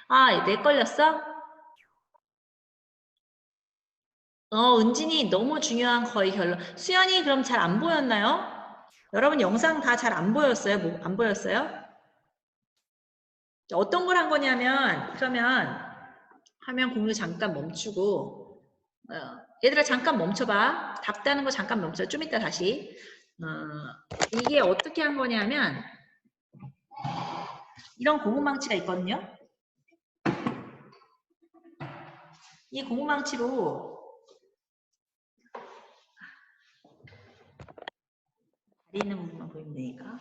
아, 내 걸렸어? 은진이 너무 중요한 거의 결론. 수연이 그럼 잘 안 보였나요? 여러분 영상 다 잘 안 보였어요? 안 보였어요? 어떤 걸 한 거냐면, 그러면 화면 공유 잠깐 멈추고, 얘들아 잠깐 멈춰봐. 답다는 거 잠깐 멈춰. 좀 이따 다시. 이게 어떻게 한 거냐면, 이런 고무망치가 있거든요. 이 고무망치로 있는 부분만 보이면 되니까.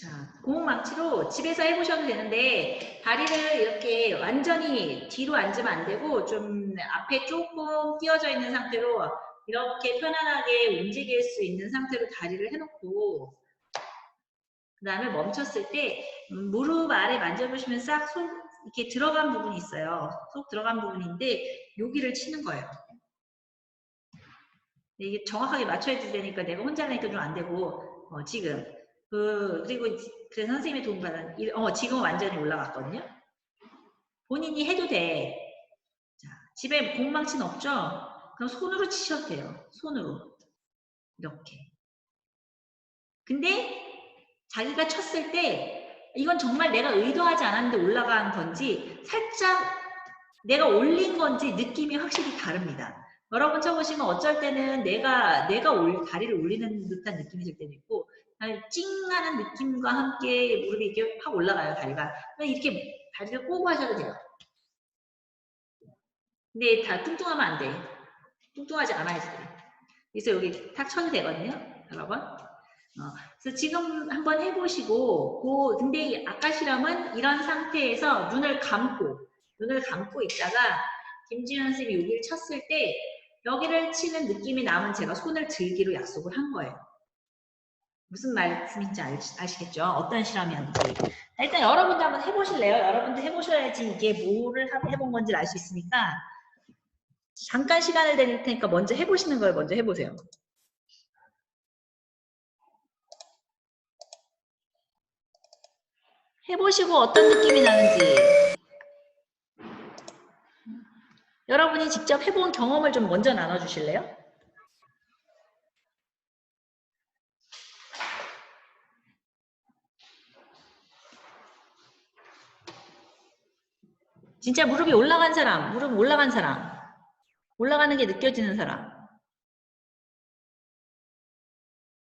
자, 고무망치로 집에서 해보셔도 되는데 다리를 이렇게 완전히 뒤로 앉으면 안 되고 좀 앞에 조금 띄어져 있는 상태로 이렇게 편안하게 움직일 수 있는 상태로 다리를 해놓고 그 다음에 멈췄을 때 무릎 아래 만져보시면 싹 속 이렇게 들어간 부분이 있어요. 속 들어간 부분인데 여기를 치는 거예요. 이게 정확하게 맞춰야 되니까 내가 혼자 하니까 좀 안 되고 지금 그리고 그래서 선생님의 도움 받은 지금 완전히 올라갔거든요. 본인이 해도 돼. 자, 집에 공망치는 없죠? 그럼 손으로 치셔도 돼요. 손으로 이렇게. 근데 자기가 쳤을 때 이건 정말 내가 의도하지 않았는데 올라간 건지 살짝 내가 올린 건지 느낌이 확실히 다릅니다. 여러분 쳐보시면 어쩔 때는 내가 다리를 올리는 듯한 느낌이 들 때도 있고 찡하는 느낌과 함께 무릎이 이렇게 확 올라가요. 다리가. 이렇게 다리를 꼬고 하셔도 돼요. 근데 다 뚱뚱하면 안 돼. 뚱뚱하지 않아야지 돼. 그래서 여기 탁 쳐도 되거든요. 여러분. 그래서 지금 한번 해보시고 근데 아까 실험은 이런 상태에서 눈을 감고 있다가 김지현 선생님이 여기를 쳤을 때 여기를 치는 느낌이 나면 제가 손을 들기로 약속을 한 거예요. 무슨 말씀인지 아시겠죠? 어떤 실험이었는지. 일단 여러분도 한번 해보실래요? 여러분도 해보셔야지 이게 뭐를 해본 건지 알 수 있으니까 잠깐 시간을 드릴 테니까 먼저 해보시는 걸 먼저 해보세요. 해보시고 어떤 느낌이 나는지 여러분이 직접 해본 경험을 좀 먼저 나눠주실래요? 진짜 무릎이 올라간 사람, 무릎 올라간 사람, 올라가는 게 느껴지는 사람.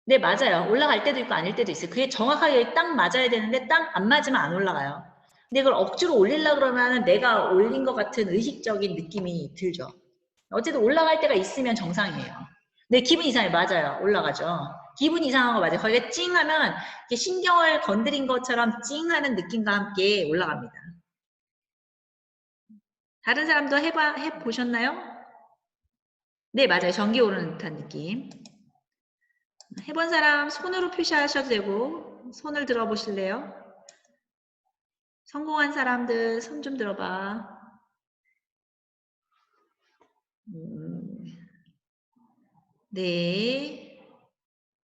네, 맞아요. 올라갈 때도 있고 아닐 때도 있어요. 그게 정확하게 딱 맞아야 되는데 딱 안 맞으면 안 올라가요. 근데 그걸 억지로 올리려고 그러면 내가 올린 것 같은 의식적인 느낌이 들죠. 어쨌든 올라갈 때가 있으면 정상이에요. 네, 기분 이상해. 맞아요. 올라가죠. 기분 이상한 거 맞아요. 거기가 찡하면 신경을 건드린 것처럼 찡하는 느낌과 함께 올라갑니다. 다른 사람도 해보셨나요? 네, 맞아요. 전기 오르는 듯한 느낌. 해본 사람 손으로 표시하셔도 되고 손을 들어보실래요? 성공한 사람들 손 좀 들어봐. 네.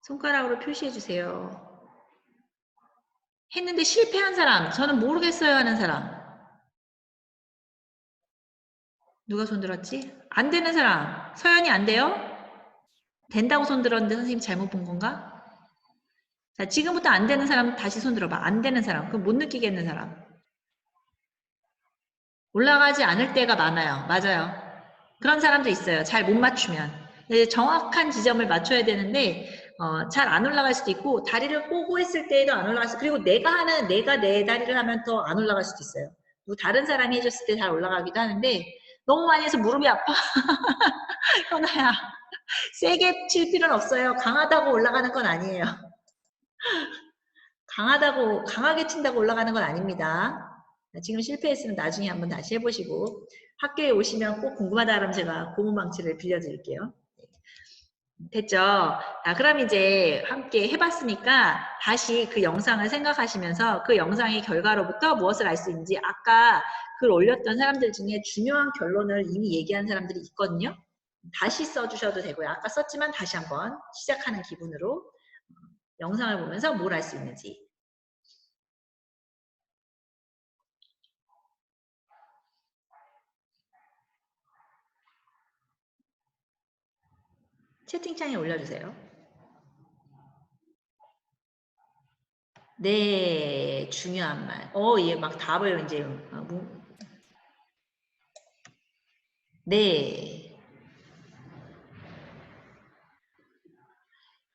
손가락으로 표시해 주세요. 했는데 실패한 사람, 저는 모르겠어요 하는 사람. 누가 손 들었지? 안 되는 사람, 서연이 안 돼요? 된다고 손 들었는데 선생님 잘못 본 건가? 자, 지금부터 안 되는 사람 다시 손 들어봐. 안 되는 사람, 그럼 못 느끼겠는 사람. 올라가지 않을 때가 많아요. 맞아요. 그런 사람도 있어요. 잘 못 맞추면. 정확한 지점을 맞춰야 되는데 잘 안 올라갈 수도 있고 다리를 꼬고 했을 때에도 안 올라갈 수 있고 그리고 내가 내 다리를 하면 더 안 올라갈 수도 있어요. 다른 사람이 해줬을 때 잘 올라가기도 하는데 너무 많이 해서 무릎이 아파. 현아야 세게 칠 필요는 없어요. 강하다고 올라가는 건 아니에요. 강하게 친다고 올라가는 건 아닙니다. 지금 실패했으면 나중에 한번 다시 해보시고 학교에 오시면 꼭 궁금하다 그러면 제가 고무망치를 빌려드릴게요. 됐죠? 그럼 이제 함께 해봤으니까 다시 그 영상을 생각하시면서 그 영상의 결과로부터 무엇을 알 수 있는지 아까 글 올렸던 사람들 중에 중요한 결론을 이미 얘기한 사람들이 있거든요. 다시 써주셔도 되고요. 아까 썼지만 다시 한번 시작하는 기분으로 영상을 보면서 뭘 알 수 있는지. 채팅창에 올려주세요. 네, 중요한 말. 얘 막 답을 이제, 네.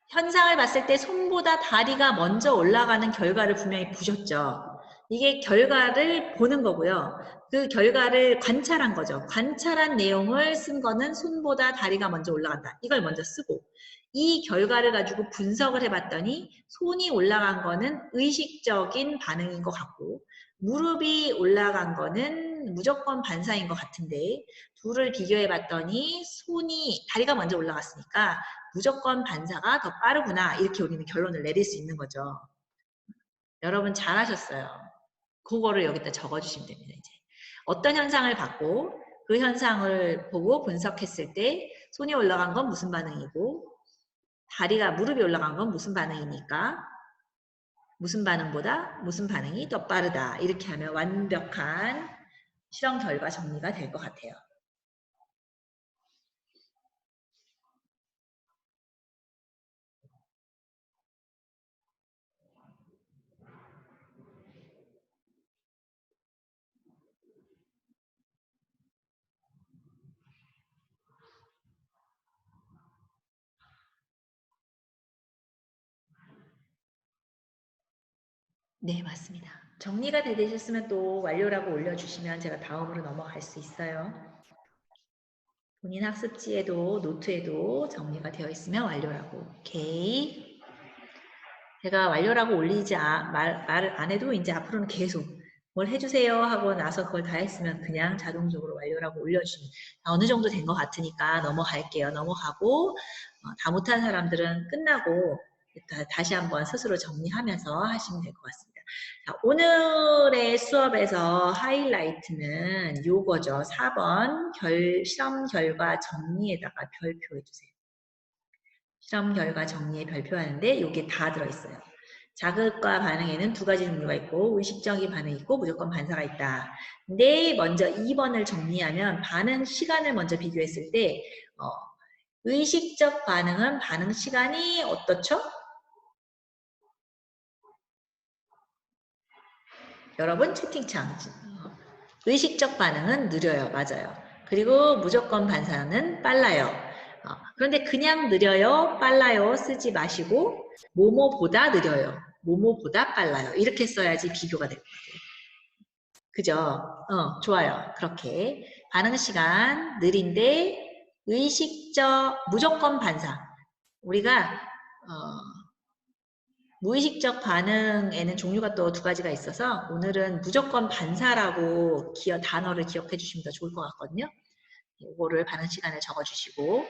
현상을 봤을 때 손보다 다리가 먼저 올라가는 결과를 분명히 보셨죠. 이게 결과를 보는 거고요. 그 결과를 관찰한 거죠. 관찰한 내용을 쓴 거는 손보다 다리가 먼저 올라간다. 이걸 먼저 쓰고 이 결과를 가지고 분석을 해봤더니 손이 올라간 거는 의식적인 반응인 것 같고 무릎이 올라간 거는 무조건 반사인 것 같은데 둘을 비교해봤더니 다리가 먼저 올라갔으니까 무조건 반사가 더 빠르구나. 이렇게 우리는 결론을 내릴 수 있는 거죠. 여러분 잘하셨어요. 그거를 여기다 적어주시면 됩니다. 이제 어떤 현상을 받고 그 현상을 보고 분석했을 때 손이 올라간 건 무슨 반응이고 무릎이 올라간 건 무슨 반응이니까 무슨 반응보다 무슨 반응이 더 빠르다. 이렇게 하면 완벽한 실험 결과 정리가 될 것 같아요. 네, 맞습니다. 정리가 되셨으면 또 완료라고 올려주시면 제가 다음으로 넘어갈 수 있어요. 본인 학습지에도 노트에도 정리가 되어 있으면 완료라고. 오케이. 제가 완료라고 말을 안 해도 이제 앞으로는 계속 뭘 해주세요 하고 나서 그걸 다 했으면 그냥 자동적으로 완료라고 올려주시면 어느 정도 된 것 같으니까 넘어갈게요. 넘어가고 다 못한 사람들은 끝나고 다시 한번 스스로 정리하면서 하시면 될 것 같습니다. 자, 오늘의 수업에서 하이라이트는 요거죠. 4번 실험 결과 정리에다가 별표해주세요. 실험 결과 정리에 별표하는데 요게 다 들어있어요. 자극과 반응에는 두 가지 종류가 있고 의식적인 반응이 있고 무조건 반사가 있다. 근데 먼저 2번을 정리하면 반응 시간을 먼저 비교했을 때 의식적 반응은 반응 시간이 어떻죠? 여러분 채팅창 의식적 반응은 느려요. 맞아요. 그리고 무조건 반사는 빨라요. 그런데 그냥 느려요, 빨라요 쓰지 마시고 뭐뭐보다 느려요, 뭐뭐보다 빨라요 이렇게 써야지 비교가 될 것 같아요. 그죠? 좋아요. 그렇게 반응 시간 느린데 무조건 반사. 우리가 무의식적 반응에는 종류가 또 두 가지가 있어서 오늘은 무조건 반사라고 단어를 기억해 주시면 더 좋을 것 같거든요. 이거를 반응 시간을 적어주시고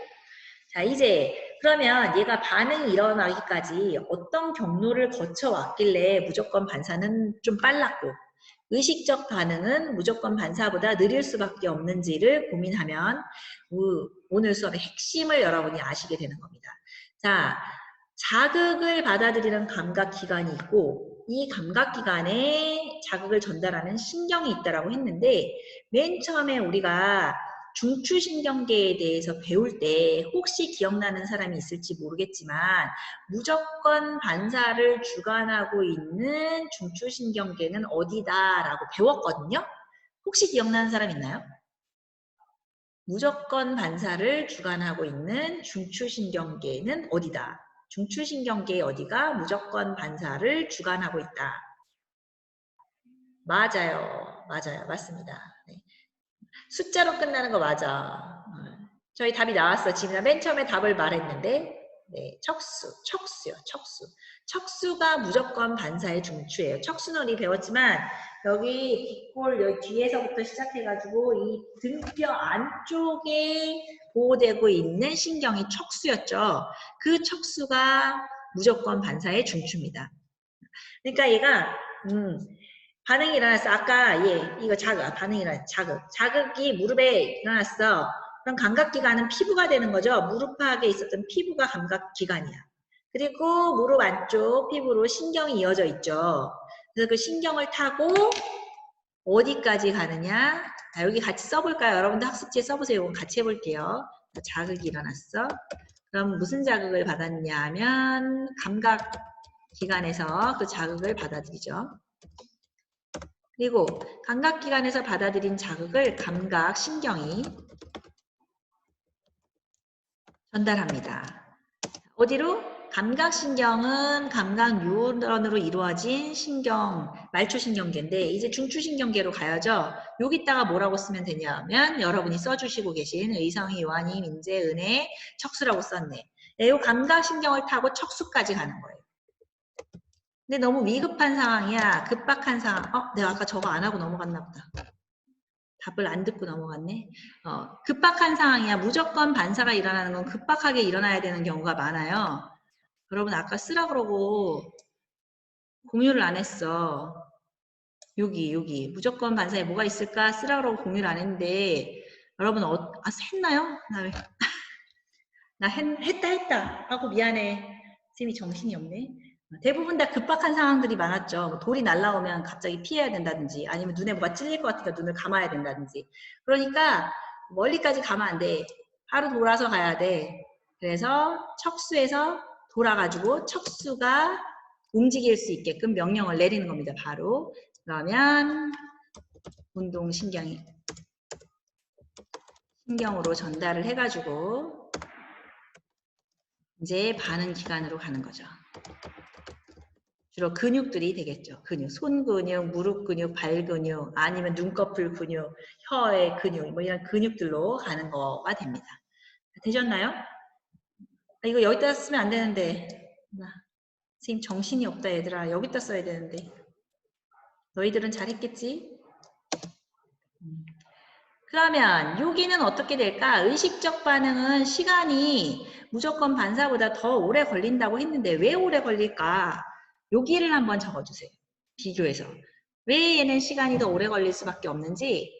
자 이제 그러면 얘가 반응이 일어나기까지 어떤 경로를 거쳐왔길래 무조건 반사는 좀 빨랐고 의식적 반응은 무조건 반사보다 느릴 수밖에 없는지를 고민하면 오늘 수업의 핵심을 여러분이 아시게 되는 겁니다. 자, 자극을 받아들이는 감각기관이 있고 이 감각기관에 자극을 전달하는 신경이 있다고 했는데 맨 처음에 우리가 중추신경계에 대해서 배울 때 혹시 기억나는 사람이 있을지 모르겠지만 무조건 반사를 주관하고 있는 중추신경계는 어디다라고 배웠거든요. 혹시 기억나는 사람 있나요? 무조건 반사를 주관하고 있는 중추신경계는 어디다? 중추신경계의 어디가 무조건 반사를 주관하고 있다. 맞아요. 맞아요. 맞습니다. 네. 숫자로 끝나는 거 맞아. 저희 답이 나왔어. 지금 맨 처음에 답을 말했는데 네, 척수요. 척수가 무조건 반사의 중추예요. 척수는 우리 배웠지만 여기 뒷골 여기 뒤에서부터 시작해가지고 이 등뼈 안쪽에 보호되고 있는 신경이 척수였죠. 그 척수가 무조건 반사의 중추입니다. 그러니까 얘가 반응이 일어났어. 아까 이거 반응이 일어났어. 자극이 무릎에 일어났어. 그럼 감각기관은 피부가 되는 거죠. 무릎팍에 있었던 피부가 감각기관이야. 그리고 무릎 안쪽 피부로 신경이 이어져 있죠. 그래서 그 신경을 타고 어디까지 가느냐? 자, 여기 같이 써볼까요? 여러분들 학습지에 써보세요. 이거 같이 해볼게요. 자극이 일어났어. 그럼 무슨 자극을 받았냐 하면 감각기관에서 그 자극을 받아들이죠. 그리고 감각기관에서 받아들인 자극을 감각신경이 전달합니다. 어디로? 감각신경은 감각 뉴런으로 이루어진 신경, 말초신경계인데 이제 중추신경계로 가야죠. 여기다가 뭐라고 쓰면 되냐면 여러분이 써주시고 계신 의성이, 요한이, 민재, 은혜, 척수라고 썼네. 네, 이 감각신경을 타고 척수까지 가는 거예요. 근데 너무 위급한 상황이야. 급박한 상황. 내가 아까 저거 안 하고 넘어갔나 보다. 답을 안 듣고 넘어갔네. 급박한 상황이야. 무조건 반사가 일어나는 건 급박하게 일어나야 되는 경우가 많아요. 여러분 아까 쓰라 그러고 공유를 안 했어. 여기 무조건 반사에 뭐가 있을까 쓰라 그러고 공유를 안 했는데 여러분 했나요? 나 했다 하고 미안해. 쌤이 정신이 없네. 대부분 다 급박한 상황들이 많았죠. 뭐 돌이 날라오면 갑자기 피해야 된다든지 아니면 눈에 뭐가 찔릴 것 같으니까 눈을 감아야 된다든지. 그러니까 멀리까지 가면 안 돼. 바로 돌아서 가야 돼. 그래서 척수에서 돌아가지고 척수가 움직일 수 있게끔 명령을 내리는 겁니다. 바로. 그러면 신경으로 전달을 해가지고 이제 반응 기관으로 가는 거죠. 주로 근육들이 되겠죠. 근육, 손 근육, 무릎 근육, 발 근육, 아니면 눈꺼풀 근육, 혀의 근육, 뭐 이런 근육들로 가는 거가 됩니다. 되셨나요? 이거 여기다 쓰면 안 되는데. 선생님 정신이 없다 얘들아. 여기다 써야 되는데. 너희들은 잘했겠지? 그러면 여기는 어떻게 될까? 의식적 반응은 시간이 무조건 반사보다 더 오래 걸린다고 했는데 왜 오래 걸릴까? 여기를 한번 적어주세요. 비교해서. 왜 얘는 시간이 더 오래 걸릴 수밖에 없는지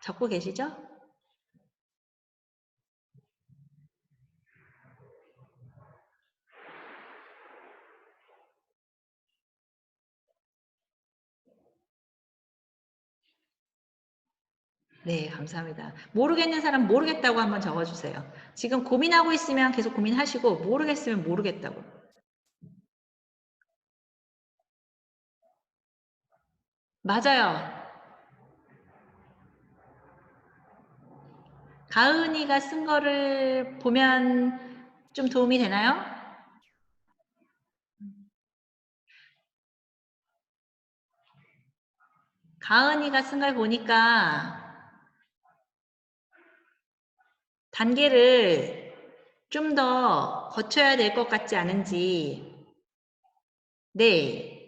적고 계시죠? 네, 감사합니다. 모르겠는 사람 모르겠다고 한번 적어주세요. 지금 고민하고 있으면 계속 고민하시고 모르겠으면 모르겠다고. 맞아요. 가은이가 쓴 거를 보면 좀 도움이 되나요? 가은이가 쓴 걸 보니까 단계를 좀 더 거쳐야 될 것 같지 않은지. 네.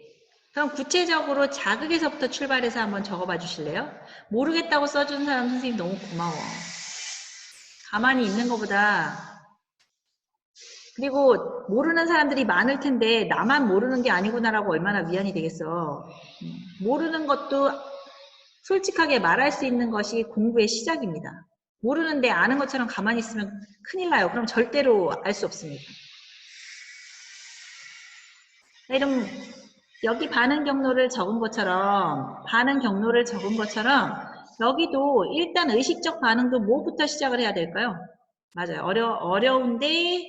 그럼 구체적으로 자극에서부터 출발해서 한번 적어봐 주실래요? 모르겠다고 써준 사람 선생님 너무 고마워. 가만히 있는 것보다. 그리고 모르는 사람들이 많을 텐데 나만 모르는 게 아니구나라고 얼마나 위안이 되겠어. 모르는 것도 솔직하게 말할 수 있는 것이 공부의 시작입니다. 모르는데 아는 것처럼 가만히 있으면 큰일 나요. 그럼 절대로 알 수 없습니다. 이런 여기 반응 경로를 적은 것처럼 여기도 일단 의식적 반응도 뭐부터 시작을 해야 될까요? 맞아요. 어려운데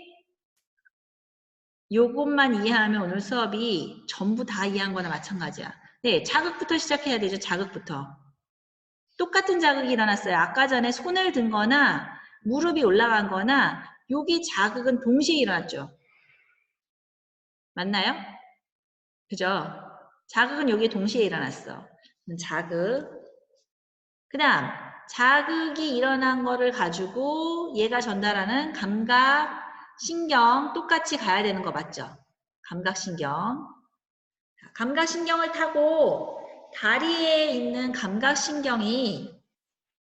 요것만 이해하면 오늘 수업이 전부 다 이해한 거나 마찬가지야. 네, 자극부터 시작해야 되죠. 자극부터. 똑같은 자극이 일어났어요. 아까 전에 손을 든 거나 무릎이 올라간 거나 여기 자극은 동시에 일어났죠. 맞나요? 그죠? 자극은 여기에 동시에 일어났어. 자극. 그 다음 자극이 일어난 거를 가지고 얘가 전달하는 감각, 신경 똑같이 가야 되는 거 맞죠? 감각신경. 감각신경을 타고 다리에 있는 감각신경이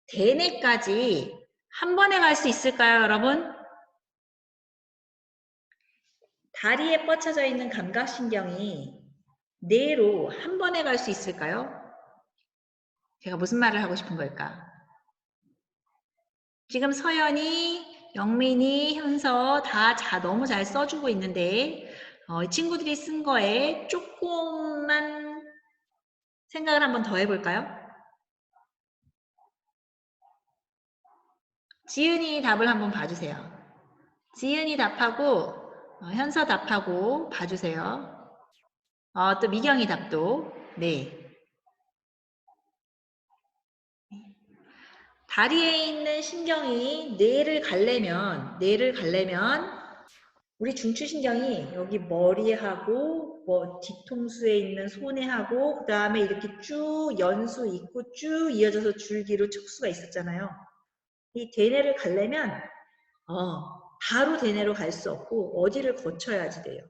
대뇌까지 한 번에 갈 수 있을까요, 여러분? 다리에 뻗쳐져 있는 감각신경이 뇌로 한 번에 갈 수 있을까요? 제가 무슨 말을 하고 싶은 걸까? 지금 서연이, 영민이, 현서 다 너무 잘 써주고 있는데 친구들이 쓴 거에 조금만 생각을 한번 더 해볼까요? 지은이 답을 한번 봐주세요. 지은이 답하고 현서 답하고 봐주세요. 또 미경이 답도. 네. 다리에 있는 신경이 뇌를 가려면 우리 중추신경이 여기 머리하고 뭐 뒤통수에 있는 손에하고 그 다음에 이렇게 쭉 연수 있고 쭉 이어져서 줄기로 척수가 있었잖아요. 이 대뇌를 가려면 바로 대뇌로 갈 수 없고 어디를 거쳐야지 돼요.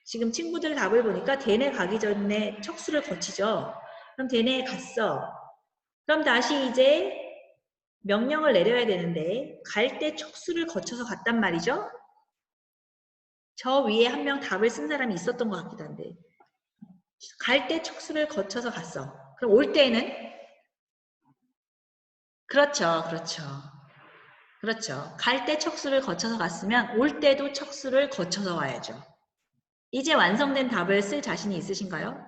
지금 친구들 답을 보니까 대뇌 가기 전에 척수를 거치죠. 그럼 대뇌에 갔어. 그럼 다시 이제 명령을 내려야 되는데 갈 때 척수를 거쳐서 갔단 말이죠. 저 위에 한 명 답을 쓴 사람이 있었던 것 같기도 한데 갈 때 척수를 거쳐서 갔어. 그럼 올 때는 그렇죠. 갈 때 척수를 거쳐서 갔으면 올 때도 척수를 거쳐서 와야죠. 이제 완성된 답을 쓸 자신이 있으신가요?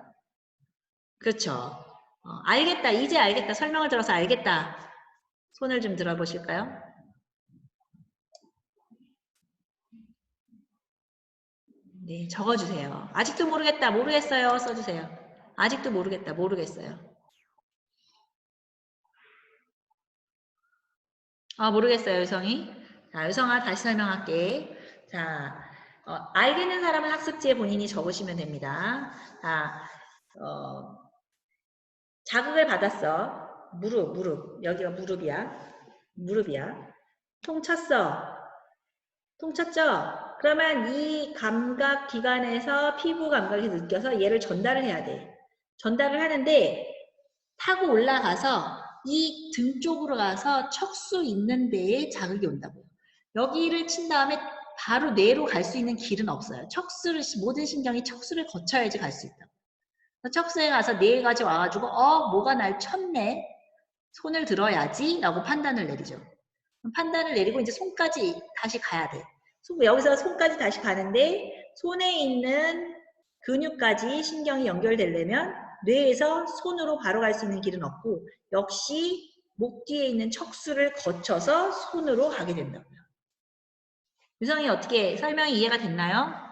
그렇죠. 알겠다. 이제 알겠다. 설명을 들어서 알겠다. 손을 좀 들어보실까요? 네, 적어주세요. 아직도 모르겠다. 모르겠어요. 써주세요. 아직도 모르겠다. 모르겠어요. 모르겠어요. 유성이. 자, 유성아 다시 설명할게. 자, 알겠는 사람은 학습지에 본인이 적으시면 됩니다. 자, 자극을 받았어. 무릎. 여기가 무릎이야. 통 쳤어. 통 쳤죠? 그러면 이 감각 기관에서 피부 감각이 느껴서 얘를 전달을 해야 돼. 전달을 하는데 타고 올라가서 이 등 쪽으로 가서 척수 있는 데에 자극이 온다고요. 여기를 친 다음에 바로 뇌로 갈 수 있는 길은 없어요. 모든 신경이 척수를 거쳐야지 갈 수 있다고. 척수에 가서 뇌까지 와가지고 뭐가 날 쳤네. 손을 들어야지 라고 판단을 내리죠. 판단을 내리고 이제 손까지 다시 가야 돼. 여기서 손까지 다시 가는데 손에 있는 근육까지 신경이 연결되려면 뇌에서 손으로 바로 갈 수 있는 길은 없고 역시 목 뒤에 있는 척수를 거쳐서 손으로 가게 된다고요. 유성이 어떻게 설명이 이해가 됐나요?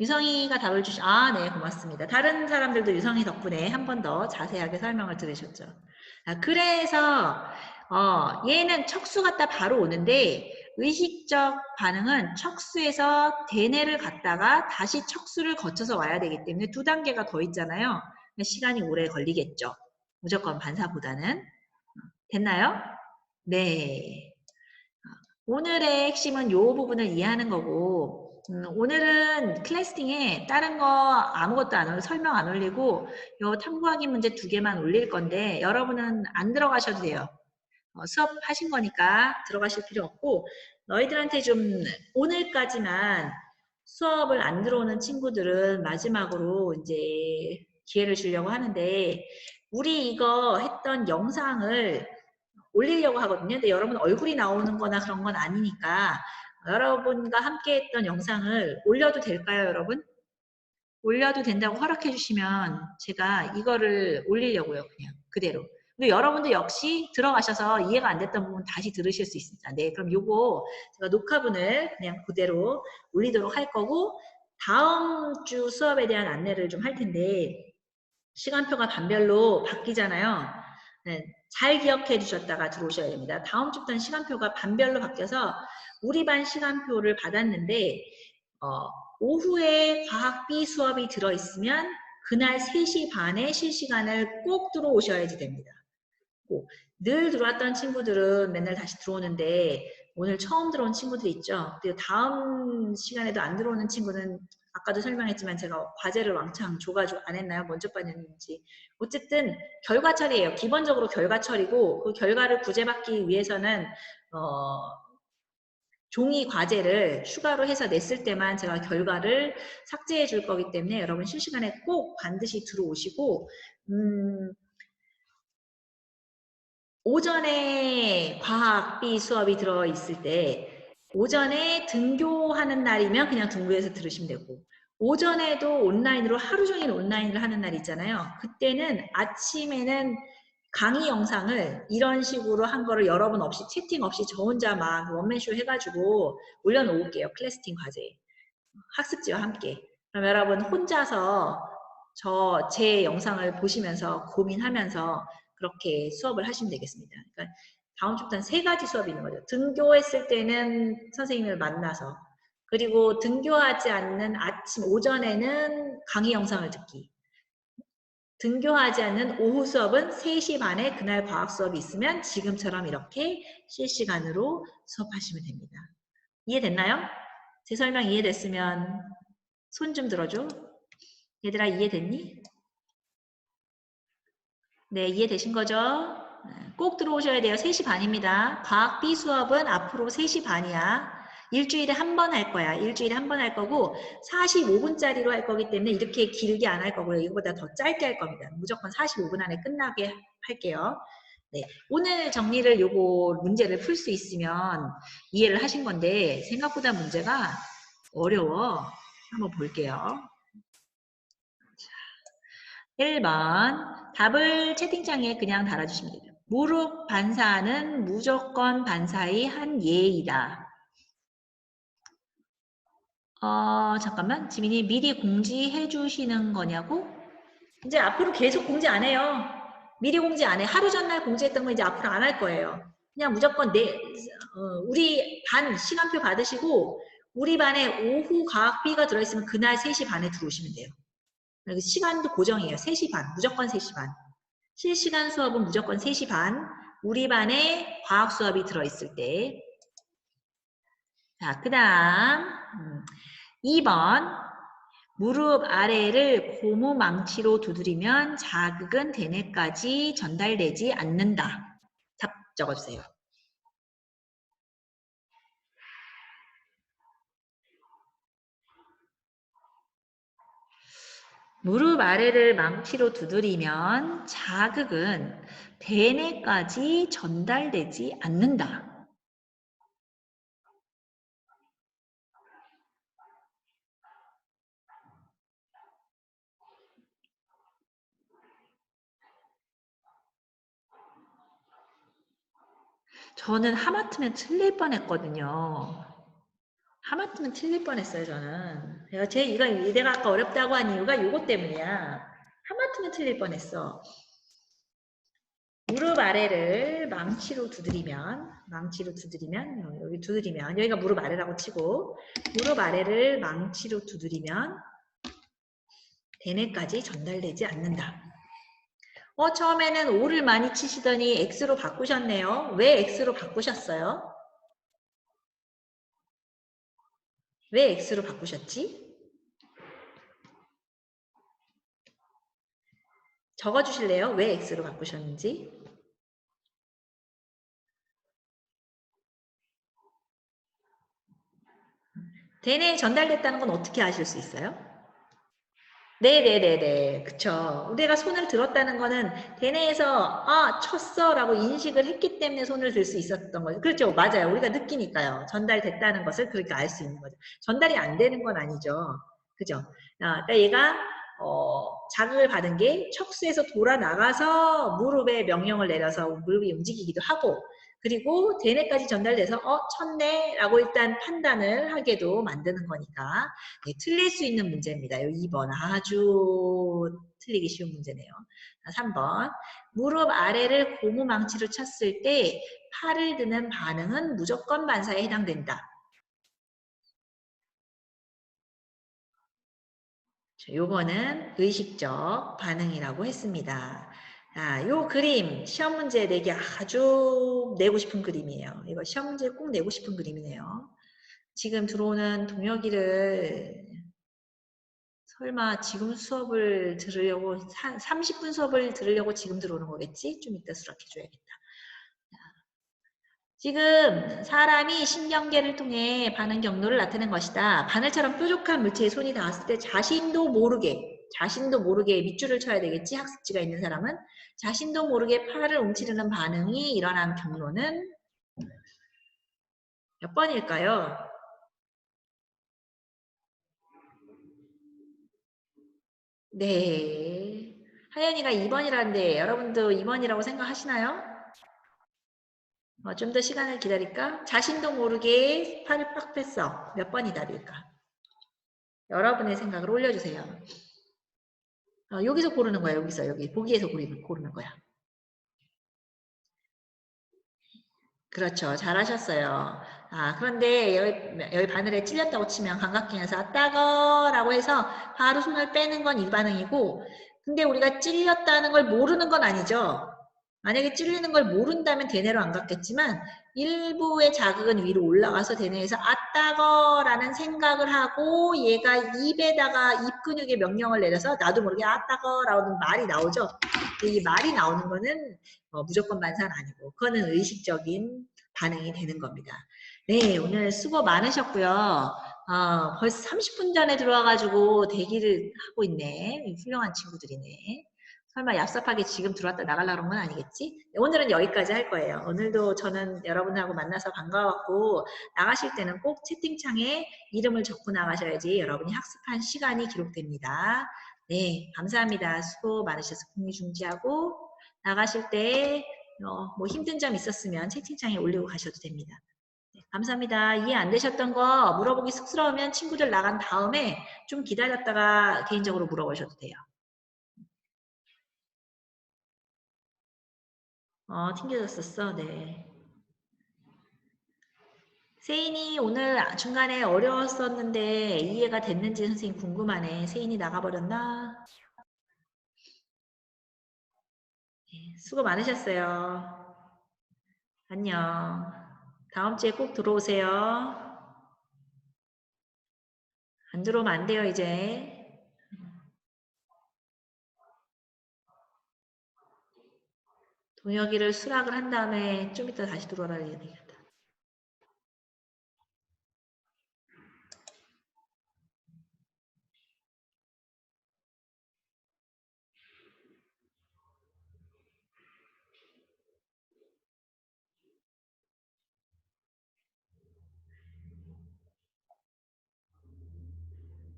유성이가 답을 네, 고맙습니다. 다른 사람들도 유성이 덕분에 한 번 더 자세하게 설명을 들으셨죠. 그래서 얘는 척수 갔다 바로 오는데 의식적 반응은 척수에서 대뇌를 갔다가 다시 척수를 거쳐서 와야 되기 때문에 두 단계가 더 있잖아요. 시간이 오래 걸리겠죠. 무조건 반사보다는. 됐나요? 네. 오늘의 핵심은 이 부분을 이해하는 거고 오늘은 클래스팅에 다른 거 아무것도 안 올리고 설명 안 올리고 요 탐구하기 문제 2개만 올릴 건데 여러분은 안 들어가셔도 돼요. 수업 하신 거니까 들어가실 필요 없고 너희들한테 좀 오늘까지만 수업을 안 들어오는 친구들은 마지막으로 이제 기회를 주려고 하는데 우리 이거 했던 영상을 올리려고 하거든요. 근데 여러분 얼굴이 나오는 거나 그런 건 아니니까 여러분과 함께 했던 영상을 올려도 될까요, 여러분? 올려도 된다고 허락해 주시면 제가 이거를 올리려고요, 그냥 그대로. 근데 여러분도 역시 들어가셔서 이해가 안 됐던 부분 다시 들으실 수 있습니다. 네, 그럼 요거 제가 녹화분을 그냥 그대로 올리도록 할 거고 다음 주 수업에 대한 안내를 좀 할 텐데 시간표가 반별로 바뀌잖아요. 네, 잘 기억해 주셨다가 들어오셔야 됩니다. 다음 주부터는 시간표가 반별로 바뀌어서 우리 반 시간표를 받았는데 오후에 과학 B 수업이 들어있으면 그날 3시 반에 실시간을 꼭 들어오셔야지 됩니다. 늘 들어왔던 친구들은 맨날 다시 들어오는데 오늘 처음 들어온 친구들 있죠. 그리고 다음 시간에도 안 들어오는 친구는 아까도 설명했지만 제가 과제를 왕창 줘가지고 안 했나요? 먼저 빠졌는지. 어쨌든 결과 처리예요. 기본적으로 결과 처리고 그 결과를 구제받기 위해서는 종이 과제를 추가로 해서 냈을 때만 제가 결과를 삭제해 줄 거기 때문에 여러분 실시간에 꼭 반드시 들어오시고 오전에 과학 B 수업이 들어있을 때 오전에 등교하는 날이면 그냥 등교해서 들으시면 되고 오전에도 온라인으로 하루 종일 온라인을 하는 날 있잖아요. 그때는 아침에는 강의 영상을 이런 식으로 한 거를 여러분 없이 채팅 없이 저 혼자 막 원맨쇼 해가지고 올려놓을게요. 클래스팅 과제에. 학습지와 함께. 그럼 여러분 혼자서 제 영상을 보시면서 고민하면서 그렇게 수업을 하시면 되겠습니다. 그러니까 다음 주부터는 3가지 수업이 있는 거죠. 등교했을 때는 선생님을 만나서, 그리고 등교하지 않는 아침 오전에는 강의 영상을 듣기, 등교하지 않는 오후 수업은 3시 반에 그날 과학 수업이 있으면 지금처럼 이렇게 실시간으로 수업하시면 됩니다. 이해됐나요? 제 설명 이해됐으면 손 좀 들어줘. 얘들아 이해됐니? 네, 이해되신 거죠? 꼭 들어오셔야 돼요. 3시 반입니다. 과학 B 수업은 앞으로 3시 반이야. 일주일에 한 번 할 거야. 일주일에 한 번 할 거고 45분짜리로 할 거기 때문에 이렇게 길게 안 할 거고요. 이거보다 더 짧게 할 겁니다. 무조건 45분 안에 끝나게 할게요. 네, 오늘 정리를 요거 문제를 풀 수 있으면 이해를 하신 건데 생각보다 문제가 어려워. 한번 볼게요. 1번 답을 채팅창에 그냥 달아주시면 돼요. 무릎 반사는 무조건 반사의 한 예이다. 잠깐만. 지민이 미리 공지해 주시는 거냐고? 이제 앞으로 계속 공지 안 해요. 미리 공지 안 해. 하루 전날 공지했던 거 이제 앞으로 안 할 거예요. 그냥 무조건 우리 반 시간표 받으시고 우리 반에 오후 과학비가 들어있으면 그날 3시 반에 들어오시면 돼요. 시간도 고정이에요. 3시 반. 무조건 3시 반. 실시간 수업은 무조건 3시 반. 우리 반에 과학 수업이 들어있을 때. 자, 그 다음 2번 무릎 아래를 고무 망치로 두드리면 자극은 대뇌까지 전달되지 않는다. 답 적어주세요. 무릎 아래를 망치로 두드리면 자극은 대뇌까지 전달되지 않는다. 저는 하마터면 틀릴 뻔했거든요. 하마터면 틀릴 뻔했어요, 저는. 내가 아까 어렵다고 한 이유가 이것 때문이야. 하마터면 틀릴 뻔했어. 무릎 아래를 망치로 두드리면, 여기 두드리면, 여기가 무릎 아래라고 치고, 무릎 아래를 망치로 두드리면, 대뇌까지 전달되지 않는다. 처음에는 O를 많이 치시더니 X로 바꾸셨네요. 왜 X로 바꾸셨어요? 왜 X로 바꾸셨지? 적어주실래요? 왜 X로 바꾸셨는지? 대뇌에 전달됐다는 건 어떻게 아실 수 있어요? 네네네네. 그쵸. 우리가 손을 들었다는 거는 대뇌에서 쳤어 라고 인식을 했기 때문에 손을 들 수 있었던 거죠. 그렇죠. 맞아요. 우리가 느끼니까요. 전달됐다는 것을 그렇게 알 수 있는 거죠. 전달이 안 되는 건 아니죠. 그죠. 그러니까 얘가 자극을 받은 게 척수에서 돌아 나가서 무릎에 명령을 내려서 무릎이 움직이기도 하고, 그리고 대뇌까지 전달돼서 쳤네 라고 일단 판단을 하게도 만드는 거니까 네, 틀릴 수 있는 문제입니다. 2번 아주 틀리기 쉬운 문제네요. 3번 무릎 아래를 고무망치로 쳤을 때 팔을 드는 반응은 무조건 반사에 해당된다. 요거는 의식적 반응이라고 했습니다. 요 그림 시험 문제 내기 아주 내고 싶은 그림이에요. 이거 시험 문제 꼭 내고 싶은 그림이네요. 지금 들어오는 동혁이를 설마 지금 수업을 들으려고 30분 수업을 들으려고 지금 들어오는 거겠지? 좀 이따 수락해줘야겠다. 지금 사람이 신경계를 통해 반응 경로를 나타내는 것이다. 바늘처럼 뾰족한 물체에 손이 닿았을 때 자신도 모르게 밑줄을 쳐야 되겠지? 학습지가 있는 사람은 자신도 모르게 팔을 움츠르는 반응이 일어난 경로는 몇 번일까요? 네. 하연이가 2번이라는데 여러분도 2번이라고 생각하시나요? 좀 더 시간을 기다릴까? 자신도 모르게 팔을 팍 뺐어. 몇 번이 답일까? 여러분의 생각을 올려주세요. 여기서 고르는 거야. 여기 보기에서 고르는 거야. 그렇죠. 잘하셨어요. 그런데 여기 바늘에 찔렸다고 치면 감각기에서 따거라고 해서 바로 손을 빼는 건 이 반응이고, 근데 우리가 찔렸다는 걸 모르는 건 아니죠. 만약에 찔리는 걸 모른다면 대뇌로 안 갔겠지만 일부의 자극은 위로 올라가서 대뇌에서 따거라는 생각을 하고 얘가 입에다가 입 근육에 명령을 내려서 나도 모르게 따거라는 말이 나오죠. 이 말이 나오는 거는 무조건 반사는 아니고 그거는 의식적인 반응이 되는 겁니다. 네, 오늘 수고 많으셨고요. 벌써 30분 전에 들어와가지고 대기를 하고 있네. 훌륭한 친구들이네. 설마 얍삽하게 지금 들어왔다 나가려고 그런 건 아니겠지? 네, 오늘은 여기까지 할 거예요. 오늘도 저는 여러분하고 만나서 반가웠고 나가실 때는 꼭 채팅창에 이름을 적고 나가셔야지 여러분이 학습한 시간이 기록됩니다. 네, 감사합니다. 수고 많으셔서 공유 중지하고 나가실 때 뭐 힘든 점 있었으면 채팅창에 올리고 가셔도 됩니다. 네, 감사합니다. 이해 안 되셨던 거 물어보기 쑥스러우면 친구들 나간 다음에 좀 기다렸다가 개인적으로 물어보셔도 돼요. 튕겨졌었어. 네. 세인이 오늘 중간에 어려웠었는데 이해가 됐는지 선생님 궁금하네. 세인이 나가버렸나? 네, 수고 많으셨어요. 안녕. 다음 주에 꼭 들어오세요. 안 들어오면 안 돼요, 이제. 동혁이를 수락을 한 다음에 좀 이따 다시 들어오라 해야 되겠다.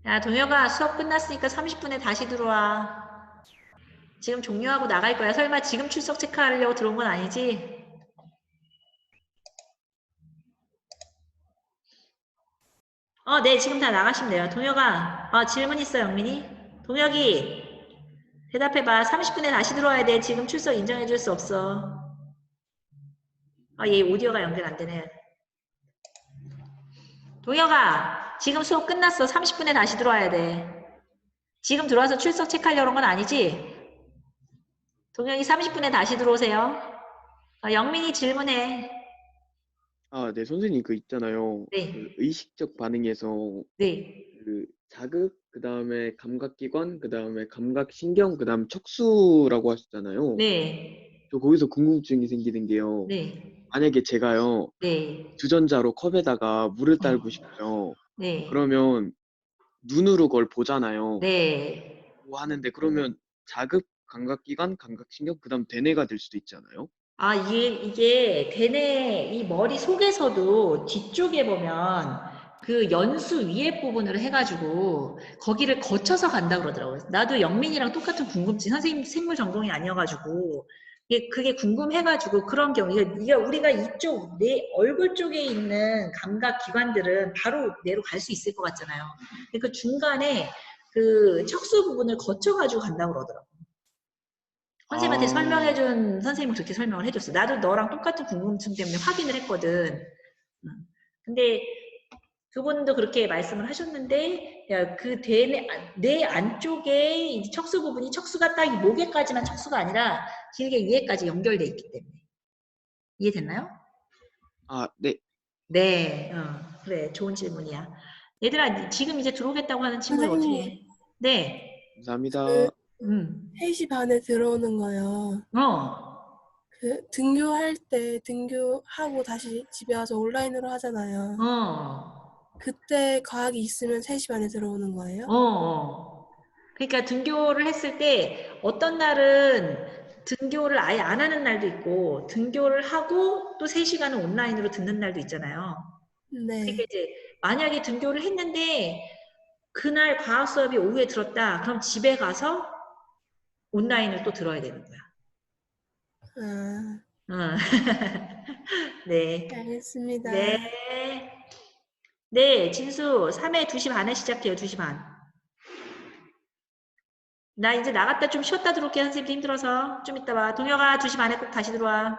야, 동혁아, 수업 끝났으니까 30분에 다시 들어와. 지금 종료하고 나갈 거야. 설마 지금 출석 체크하려고 들어온 건 아니지? 네, 지금 다 나가시면 돼요. 동혁아, 질문 있어, 영민이? 동혁이, 대답해봐. 30분에 다시 들어와야 돼. 지금 출석 인정해줄 수 없어. 얘 오디오가 연결 안 되네. 동혁아, 지금 수업 끝났어. 30분에 다시 들어와야 돼. 지금 들어와서 출석 체크하려고 한 건 아니지? 동혁이 30분에 다시 들어오세요. 영민이 질문해. 네, 선생님 그 있잖아요. 그 네, 의식적 반응에서 네, 그 자극, 그 다음에 감각기관, 그 다음에 감각신경, 그 다음 척수라고 하셨잖아요. 네, 저 거기서 궁금증이 생기는 게요. 네, 만약에 제가요, 네, 주전자로 컵에다가 물을 따르고 싶죠. 네, 그러면 눈으로 그걸 보잖아요. 네. 뭐 하는데 그러면 자극, 감각기관, 감각신경, 그 다음 대뇌가 될 수도 있잖아요. 이게 대뇌 이 머리 속에서도 뒤쪽에 보면 그 연수 위에 부분으로 해가지고 거기를 거쳐서 간다고 그러더라고요. 나도 영민이랑 똑같은 궁금증, 선생님 생물 전공이 아니어가지고 그게 궁금해가지고 그런 경우, 이게 우리가 이쪽 내 얼굴 쪽에 있는 감각 기관들은 바로 뇌로 갈 수 있을 것 같잖아요. 근데 그 중간에 그 척수 부분을 거쳐가지고 간다고 그러더라고요. 선생님한테 아, 설명해준 선생님은 그렇게 설명을 해줬어. 나도 너랑 똑같은 궁금증 때문에 확인을 했거든. 근데 그분도 그렇게 말씀을 하셨는데, 야, 뇌 안쪽에 이 척수 부분이 척수가 딱 이 목에까지만 척수가 아니라 길게 위에까지 연결돼 있기 때문에. 이해됐나요? 네. 네, 그래. 좋은 질문이야. 얘들아, 지금 이제 들어오겠다고 하는 친구들 어떻게 선생님, 해? 네, 그 감사합니다. 3시 반에 들어오는 거요. 어, 그 등교할 때 등교하고 다시 집에 와서 온라인으로 하잖아요. 어. 그때 과학이 있으면 3시 반에 들어오는 거예요? 그러니까 등교를 했을 때 어떤 날은 등교를 아예 안 하는 날도 있고 등교를 하고 또 3시간은 온라인으로 듣는 날도 있잖아요. 그러니까 네. 이제 만약에 등교를 했는데 그날 과학 수업이 오후에 들었다. 그럼 집에 가서 온라인을 또 들어야 되는 거야. 아, 어. 네. 알겠습니다. 네. 네, 진수 3회 2시 반에 시작해요. 2시 반. 나 이제 나갔다 좀 쉬었다 들어올게. 선생님도 힘들어서. 좀 이따 봐. 동혁아 2시 반에 꼭 다시 들어와.